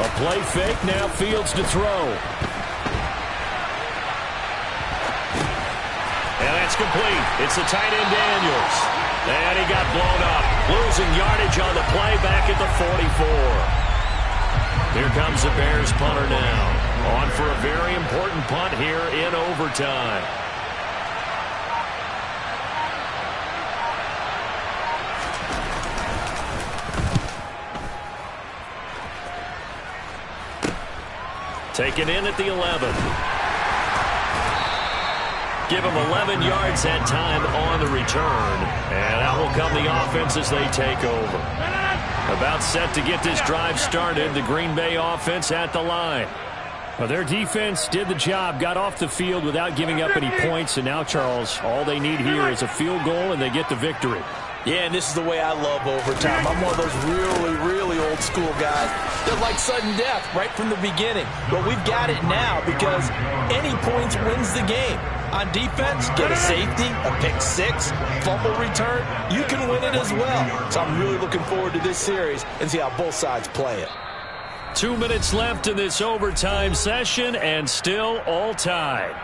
A play fake, now Fields to throw. And that's complete. It's the tight end Daniels. And he got blown up. Losing yardage on the play back at the 44. Here comes the Bears punter now. On for a very important punt here in overtime. Taken in at the 11. Give him 11 yards that time on the return. And out will come the offense as they take over. About set to get this drive started. The Green Bay offense at the line. Well, their defense did the job, got off the field without giving up any points. And now, Charles, all they need here is a field goal, and they get the victory. Yeah, and this is the way I love overtime. I'm one of those really old school guys that like sudden death right from the beginning. But we've got it now because any points wins the game. On defense, get a safety, a pick six, fumble return, you can win it as well. So I'm really looking forward to this series and see how both sides play it. 2 minutes left in this overtime session and still all tied.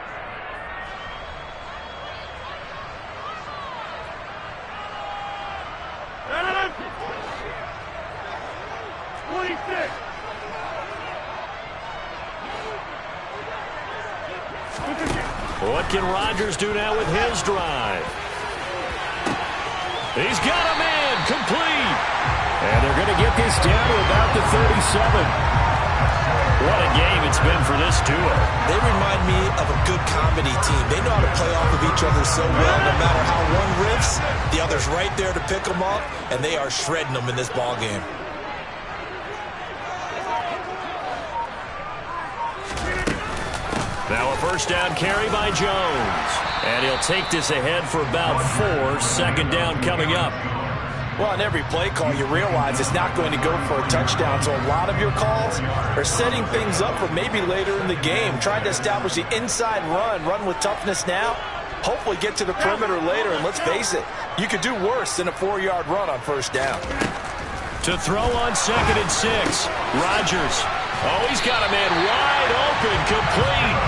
What can Rodgers do now with his drive? He's got a man complete. And they're going to get this down to about the 37. What a game it's been for this duo. They remind me of a good comedy team. They know how to play off of each other so well. No matter how one riffs, the other's right there to pick them up, and they are shredding them in this ball game. Now a first down carry by Jones. And he'll take this ahead for about 4. Second down coming up. Well, on every play call, you realize it's not going to go for a touchdown. So a lot of your calls are setting things up for maybe later in the game, trying to establish the inside run with toughness now, hopefully get to the perimeter later. And let's face it, you could do worse than a 4-yard run on first down. To throw on 2nd and 6. Rodgers. Oh, he's got a man wide open, complete.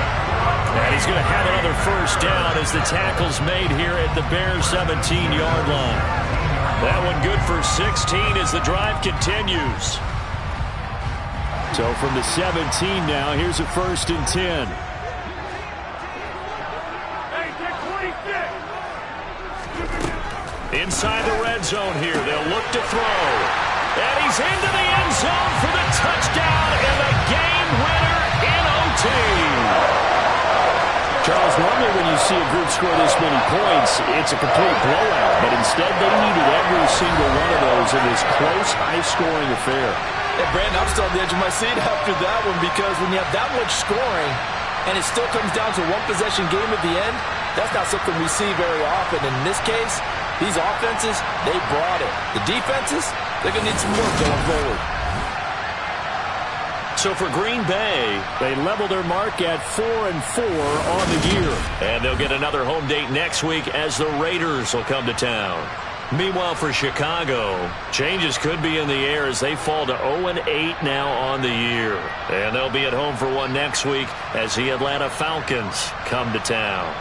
And he's going to have another first down as the tackle's made here at the Bears' 17-yard line. That one good for 16 as the drive continues. So from the 17 now, here's a 1st and 10. Inside the red zone here, they'll look to throw. And he's into the end zone for the touchdown and the game winner in OT. Charles, normally when you see a group score this many points, it's a complete blowout. But instead, they needed every single one of those in this close, high-scoring affair. Yeah, Brandon, I'm still on the edge of my seat after that one because when you have that much scoring and it still comes down to a one-possession game at the end, that's not something we see very often. And in this case, these offenses, they brought it. The defenses, they're going to need some work going forward. So for Green Bay, they level their mark at 4-4 on the year. And they'll get another home date next week as the Raiders will come to town. Meanwhile, for Chicago, changes could be in the air as they fall to 0-8 now on the year. And they'll be at home for one next week as the Atlanta Falcons come to town.